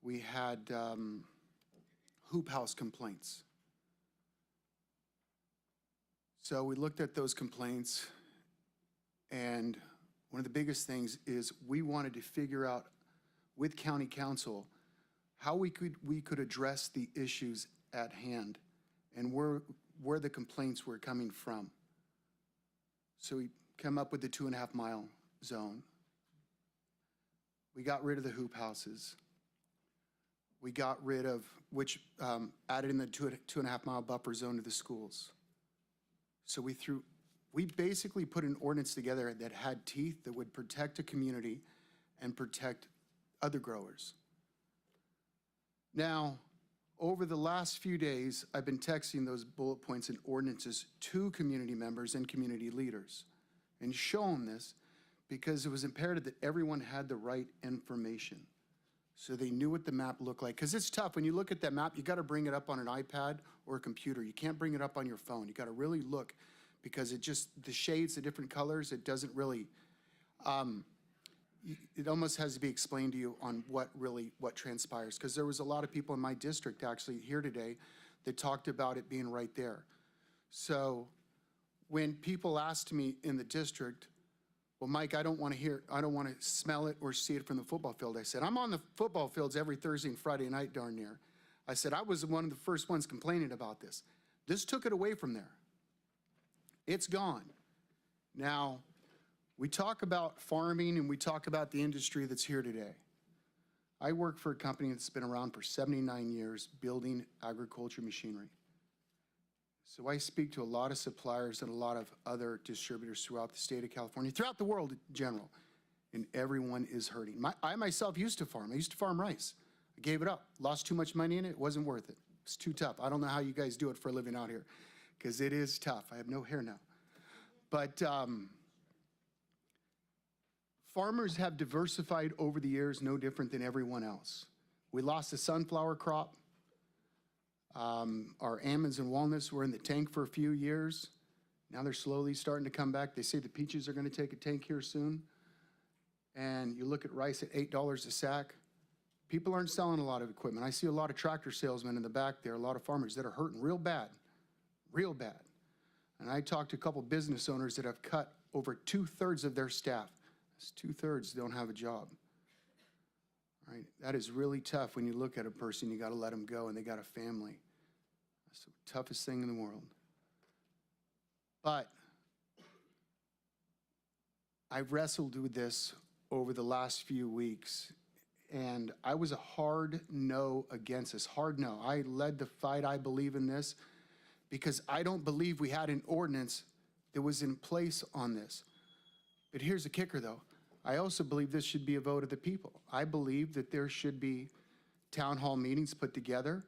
We had hoop house complaints. So we looked at those complaints, and one of the biggest things is we wanted to figure out with county council how we could address the issues at hand and where the complaints were coming from. So we come up with the 2.5 mile zone. We got rid of the hoop houses. We got rid of, which added in the 2.5 mile buffer zone to the schools. So we basically put an ordinance together that had teeth that would protect a community and protect other growers. Now, over the last few days, I've been texting those bullet points and ordinances to community members and community leaders and showing this because it was imperative that everyone had the right information so they knew what the map looked like. Because it's tough. When you look at that map, you got to bring it up on an iPad or a computer. You can't bring it up on your phone. You got to really look because it just, the shades, the different colors, it doesn't really, it almost has to be explained to you on what transpires. Because there was a lot of people in my district actually here today that talked about it being right there. So when people asked me in the district, well, Mike, I don't want to smell it or see it from the football field. I said, I'm on the football fields every Thursday and Friday night darn near. I said, I was one of the first ones complaining about this. This took it away from there. It's gone. Now, we talk about farming and we talk about the industry that's here today. I work for a company that's been around for 79 years building agriculture machinery. So I speak to a lot of suppliers and a lot of other distributors throughout the state of California, throughout the world in general, and everyone is hurting. I myself used to farm. I used to farm rice. I gave it up, lost too much money in it. It wasn't worth it. It's too tough. I don't know how you guys do it for a living out here because it is tough. I have no hair now. But farmers have diversified over the years, no different than everyone else. We lost the sunflower crop. Our almonds and walnuts were in the tank for a few years. Now they're slowly starting to come back. They say the peaches are going to take a tank here soon. And you look at rice at $8 a sack. People aren't selling a lot of equipment. I see a lot of tractor salesmen in the back there, a lot of farmers that are hurting real bad, real bad. And I talked to a couple business owners that have cut over 2/3 of their staff. That's 2/3 don't have a job. Right? That is really tough when you look at a person, you got to let them go, and they got a family. That's the toughest thing in the world. But I've wrestled with this over the last few weeks, and I was a hard no against this, hard no. I led the fight, I believe in this, because I don't believe we had an ordinance that was in place on this. But here's the kicker, though. I also believe this should be a vote of the people. I believe that there should be town hall meetings put together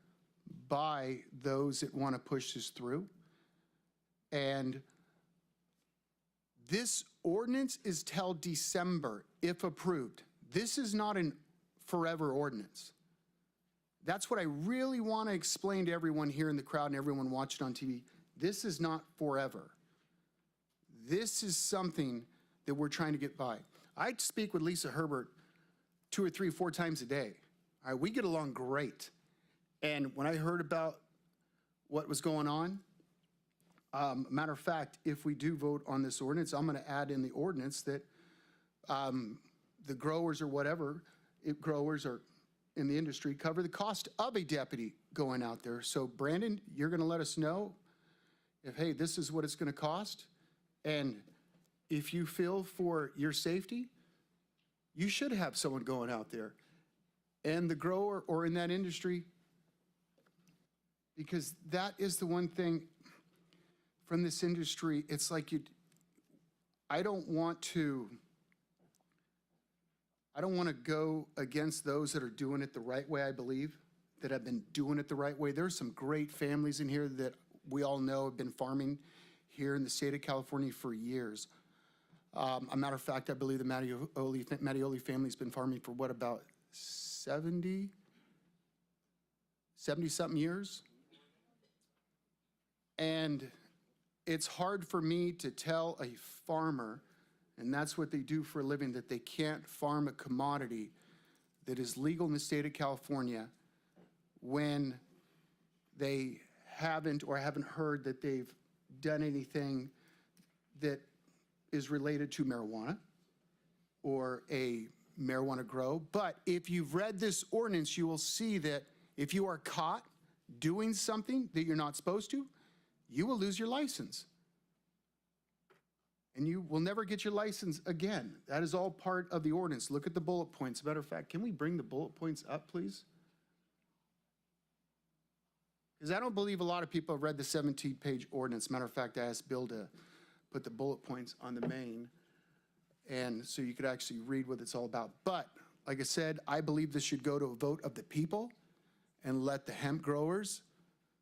by those that want to push this through. And this ordinance is till December, if approved. This is not a forever ordinance. That's what I really want to explain to everyone here in the crowd and everyone watching on TV. This is not forever. This is something that we're trying to get by. I speak with Lisa Herbert 2 or 3 or 4 times a day. All right, we get along great. And when I heard about what was going on, matter of fact, if we do vote on this ordinance, I'm going to add in the ordinance that the growers or whatever, growers are in the industry, cover the cost of a deputy going out there. So Brandon, you're going to let us know if, hey, this is what it's going to cost. And if you feel for your safety, you should have someone going out there. And the grower or in that industry, because that is the one thing from this industry, it's like I don't want to go against those that are doing it the right way, I believe, that have been doing it the right way. There's some great families in here that we all know have been farming here in the state of California for years. A matter of fact, I believe the Mattioli family's been farming for what, about 70-something years? And it's hard for me to tell a farmer, and that's what they do for a living, that they can't farm a commodity that is legal in the state of California when they haven't or haven't heard that they've done anything that is related to marijuana or a marijuana grow. But if you've read this ordinance, you will see that if you are caught doing something that you're not supposed to, you will lose your license. And you will never get your license again. That is all part of the ordinance. Look at the bullet points. As a matter of fact, can we bring the bullet points up, please? Because I don't believe a lot of people have read the 17-page ordinance. Matter of fact, I asked Bill to put the bullet points on the main, and so you could actually read what it's all about. But, like I said, I believe this should go to a vote of the people and let the hemp growers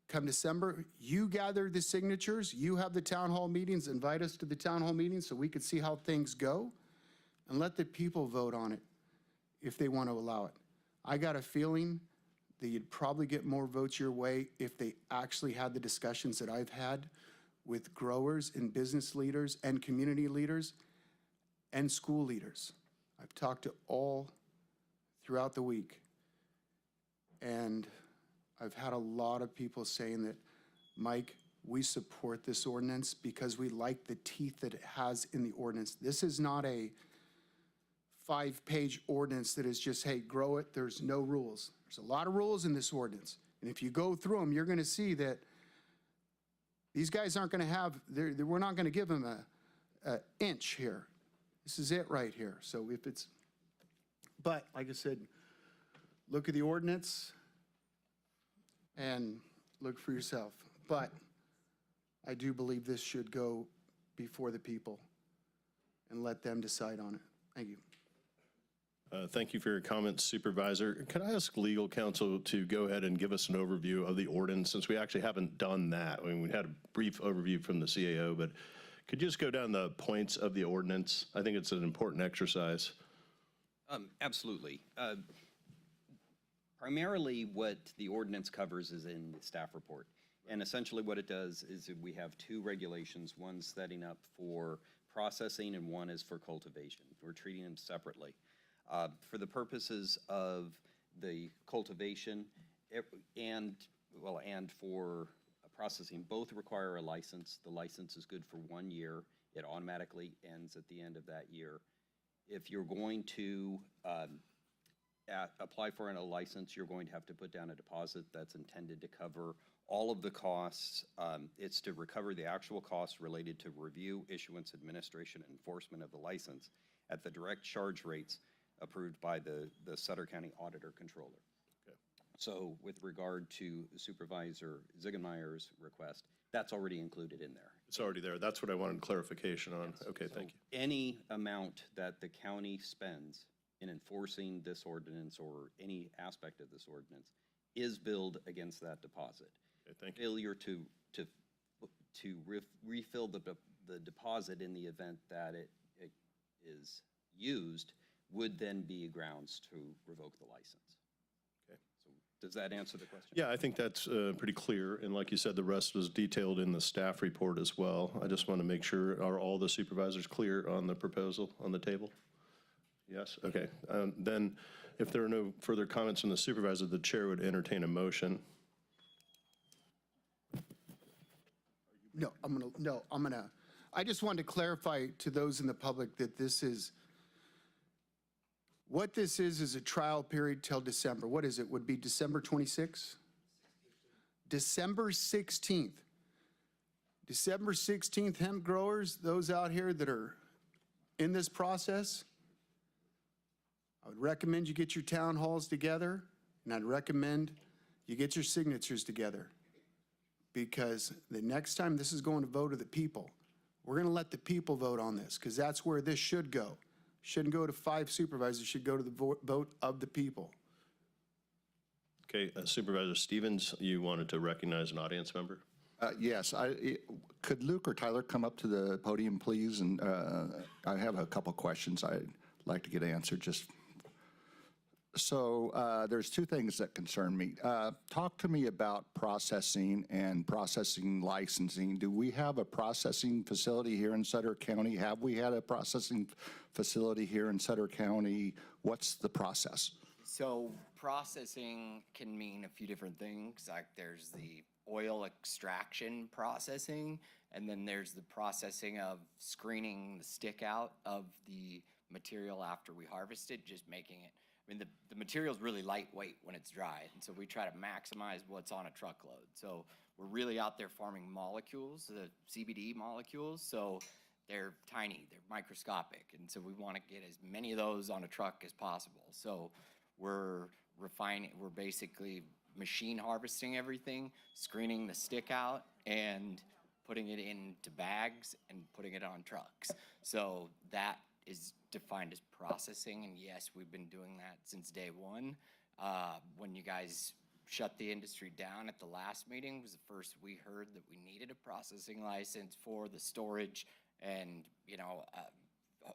come December, you gather the signatures, you have the town hall meetings, invite us to the town hall meetings so we could see how things go, and let the people vote on it if they want to allow it. I got a feeling that you'd probably get more votes your way if they actually had the discussions that I've had with growers and business leaders and community leaders and school leaders. I've talked to all throughout the week, and I've had a lot of people saying that, Mike, we support this ordinance because we like the teeth that it has in the ordinance. This is not a 5-page ordinance that is just, hey, grow it, there's no rules. There's a lot of rules in this ordinance. And if you go through them, you're going to see that these guys aren't going to have, we're not going to give them an inch here. This is it right here. So if it's, but like I said, look at the ordinance and look for yourself. But I do believe this should go before the people and let them decide on it. Thank you. Thank you for your comments, Supervisor. Can I ask legal counsel to go ahead and give us an overview of the ordinance, since we actually haven't done that? I mean, we had a brief overview from the CAO, but could you just go down the points of the ordinance? I think it's an important exercise. Absolutely. Primarily, what the ordinance covers is in the staff report. And essentially what it does is that we have two regulations, one setting up for processing and one is for cultivation. We're treating them separately. For the purposes of the cultivation and for processing, both require a license. The license is good for 1 year. It automatically ends at the end of that year. If you're going to apply for a license, you're going to have to put down a deposit that's intended to cover all of the costs. It's to recover the actual costs related to review, issuance, administration, and enforcement of the license at the direct charge rates approved by the Sutter County Auditor Controller. Okay. So with regard to Supervisor Ziegenmeyer's request, that's already included in there. It's already there. That's what I wanted clarification on. Yes. Okay, thank you. Any amount that the county spends in enforcing this ordinance or any aspect of this ordinance is billed against that deposit. Okay, thank you. Failure to refill the deposit in the event that it is used would then be grounds to revoke the license. Okay. So does that answer the question? Yeah, I think that's pretty clear. And like you said, the rest was detailed in the staff report as well. I just want to make sure, are all the supervisors clear on the proposal on the table? Yes? Okay. Then if there are no further comments from the supervisor, the chair would entertain a motion. I just wanted to clarify to those in the public that what this is a trial period till December. What is it? Would be December 26th? December 16th. December 16th, hemp growers, those out here that are in this process, I would recommend you get your town halls together, and I'd recommend you get your signatures together. Because the next time this is going to vote of the people, we're going to let the people vote on this, because that's where this should go. Shouldn't go to 5 supervisors, it should go to the vote of the people. Okay, Supervisor Stevens, you wanted to recognize an audience member? Yes, could Luke or Tyler come up to the podium, please? And I have a couple questions I'd like to get answered. So there's two things that concern me. Talk to me about processing and processing licensing. Do we have a processing facility here in Sutter County? Have we had a processing facility here in Sutter County? What's the process? So processing can mean a few different things. Like there's the oil extraction processing, and then there's the processing of screening the stick out of the material after we harvest it, just making it. I mean, the material's really lightweight when it's dry, and so we try to maximize what's on a truckload. So we're really out there farming molecules, the CBD molecules, so they're tiny, they're microscopic, and so we want to get as many of those on a truck as possible. So we're basically machine harvesting everything, screening the stick out, and putting it into bags and putting it on trucks. So that is defined as processing, and yes, we've been doing that since day one. When you guys shut the industry down at the last meeting was the first we heard that we needed a processing license for the storage and,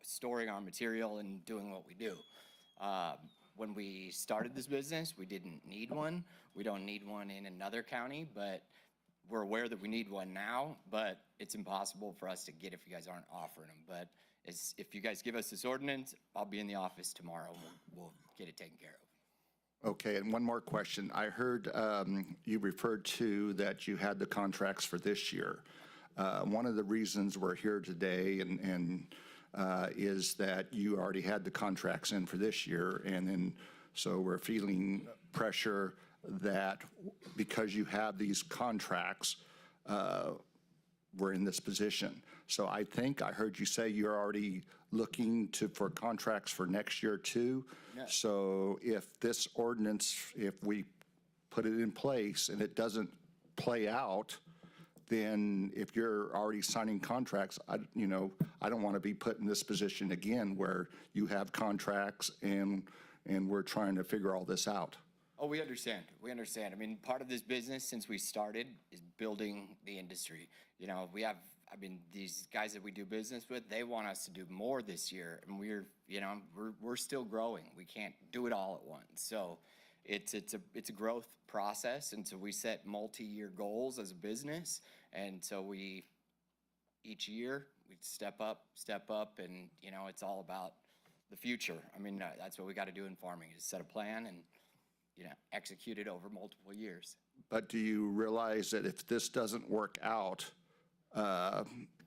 storing our material and doing what we do. When we started this business, we didn't need one. We don't need one in another county, but we're aware that we need one now, but it's impossible for us to get if you guys aren't offering them. But if you guys give us this ordinance, I'll be in the office tomorrow. We'll get it taken care of. Okay, and one more question. I heard you referred to that you had the contracts for this year. One of the reasons we're here today is that you already had the contracts in for this year, and then so we're feeling pressure that because you have these contracts, we're in this position. So I think I heard you say you're already looking for contracts for next year too. Yes. So if this ordinance, if we put it in place and it doesn't play out, then if you're already signing contracts, I don't want to be put in this position again where you have contracts and we're trying to figure all this out. Oh, we understand. We understand. I mean, part of this business since we started is building the industry. These guys that we do business with, they want us to do more this year, and we're still growing. We can't do it all at once. So it's a growth process, and so we set multi-year goals as a business, and so each year, we step up, and, you know, it's all about the future. I mean, that's what we got to do in farming, is set a plan and, you know, execute it over multiple years. But do you realize that if this doesn't work out,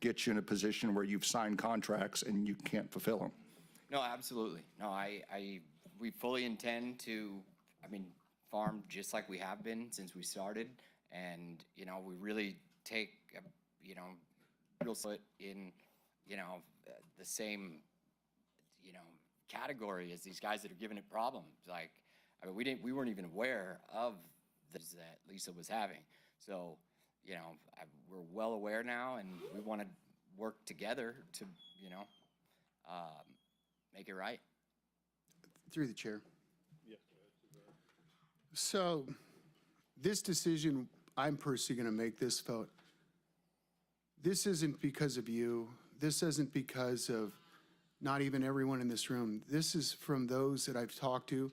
gets you in a position where you've signed contracts and you can't fulfill them? No, absolutely. No, we fully intend to, I mean, farm just like we have been since we started. And, you know, we really take, you know, real foot in, you know, the same, you know, category as these guys that are giving it problems. Like, I mean, we weren't even aware of this that Lisa was having. So, you know, we're well aware now, and we want to work together to, you know, make it right. Through the chair. So this decision, I'm personally going to make this vote. This isn't because of you. This isn't because of not even everyone in this room. This is from those that I've talked to.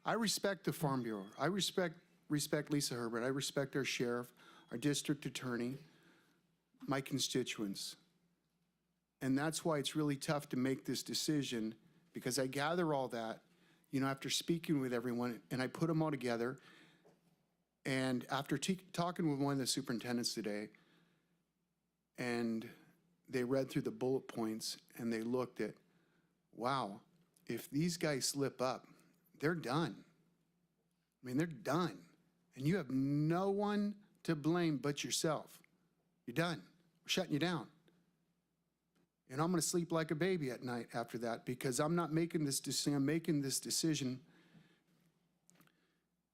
I respect the Farm Bureau. I respect Lisa Herbert. I respect our sheriff, our district attorney, my constituents. And that's why it's really tough to make this decision, because I gather all that, you know, after speaking with everyone, and I put them all together. And after talking with one of the superintendents today, and they read through the bullet points and they looked at, wow, if these guys slip up, they're done. I mean, they're done. And you have no one to blame but yourself. You're done. We're shutting you down. And I'm going to sleep like a baby at night after that, because I'm not making this decision. I'm making this decision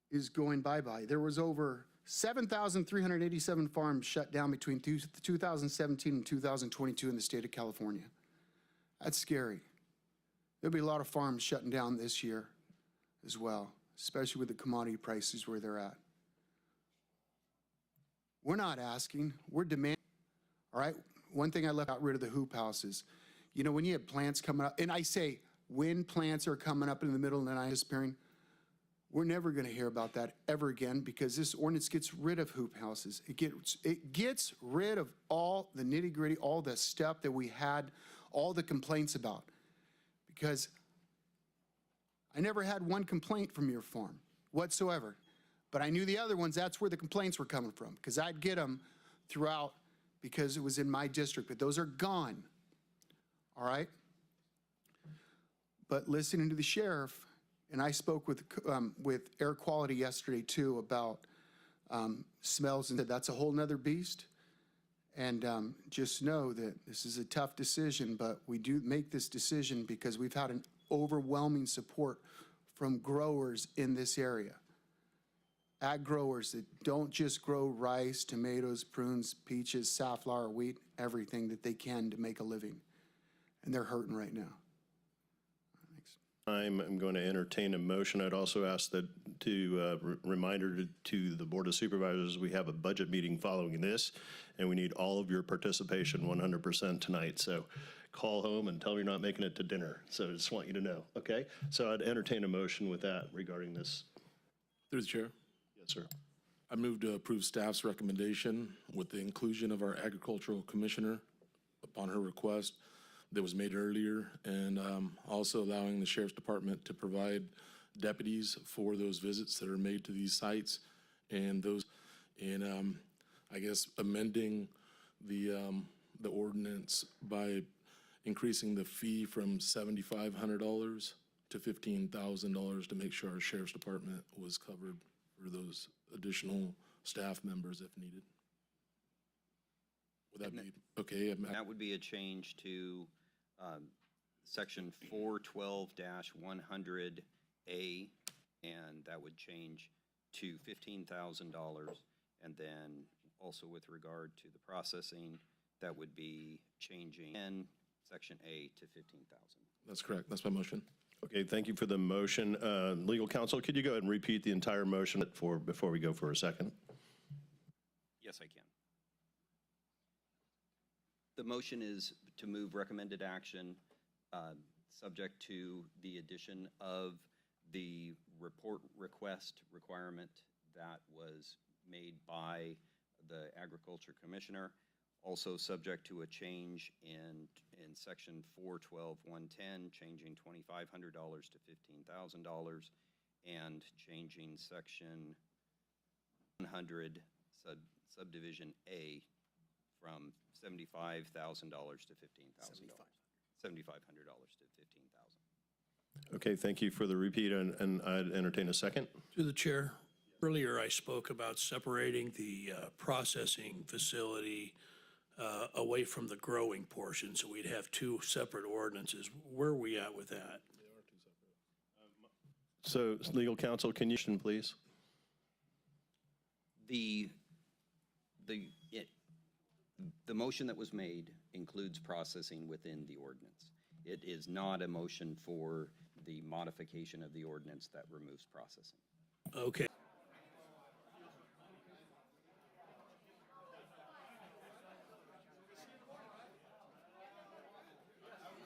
is going bye-bye. There was over 7,387 farms shut down between 2017 and 2022 in the state of California. That's scary. There'll be a lot of farms shutting down this year as well, especially with the commodity prices where they're at. We're not asking, we're demanding. All right, one thing I left out, rid of the hoop houses. You know, when you have plants coming up, and I say when plants are coming up in the middle of the night disappearing, we're never going to hear about that ever again, because this ordinance gets rid of hoop houses. It gets rid of all the nitty-gritty, all the stuff that we had, all the complaints about. Because I never had one complaint from your farm whatsoever. But I knew the other ones, that's where the complaints were coming from, because I'd get them throughout, because it was in my district. But those are gone, all right? But listening to the sheriff, and I spoke with air quality yesterday too about smells, and that's a whole nother beast. And just know that this is a tough decision, but we do make this decision because we've had an overwhelming support from growers in this area. Ag growers that don't just grow rice, tomatoes, prunes, peaches, safflower, wheat, everything that they can to make a living. And they're hurting right now. I'm going to entertain a motion. I'd also ask that reminder to the Board of Supervisors, we have a budget meeting following this, and we need all of your participation 100% tonight. So call home and tell them you're not making it to dinner. So I just want you to know, okay? So I'd entertain a motion with that regarding this. Through the chair. Yes, sir. I move to approve staff's recommendation with the inclusion of our agricultural commissioner upon her request that was made earlier, and also allowing the sheriff's department to provide deputies for those visits that are made to these sites, and I guess amending the ordinance by increasing the fee from $7,500 to $15,000 to make sure our sheriff's department was covered for those additional staff members if needed. Would that be okay? That would be a change to section 412-100A, and that would change to $15,000. And then also with regard to the processing, that would be changing in section A to $15,000. That's correct. That's my motion. Okay, thank you for the motion. Legal counsel, could you go ahead and repeat the entire motion before we go for a second? Yes, I can. The motion is to move recommended action subject to the addition of the report request requirement that was made by the Agriculture Commissioner, also subject to a change in section 412.110, changing $2,500 to $15,000, and changing section 100 subdivision A from $75,000 to $15,000. $7,500 to $15,000. Okay, thank you for the repeat, and I'd entertain a second. To the chair, earlier I spoke about separating the processing facility away from the growing portion, so we'd have two separate ordinances. Where are we at with that? So, legal counsel, can you, please? The motion that was made includes processing within the ordinance. It is not a motion for the modification of the ordinance that removes processing. Okay.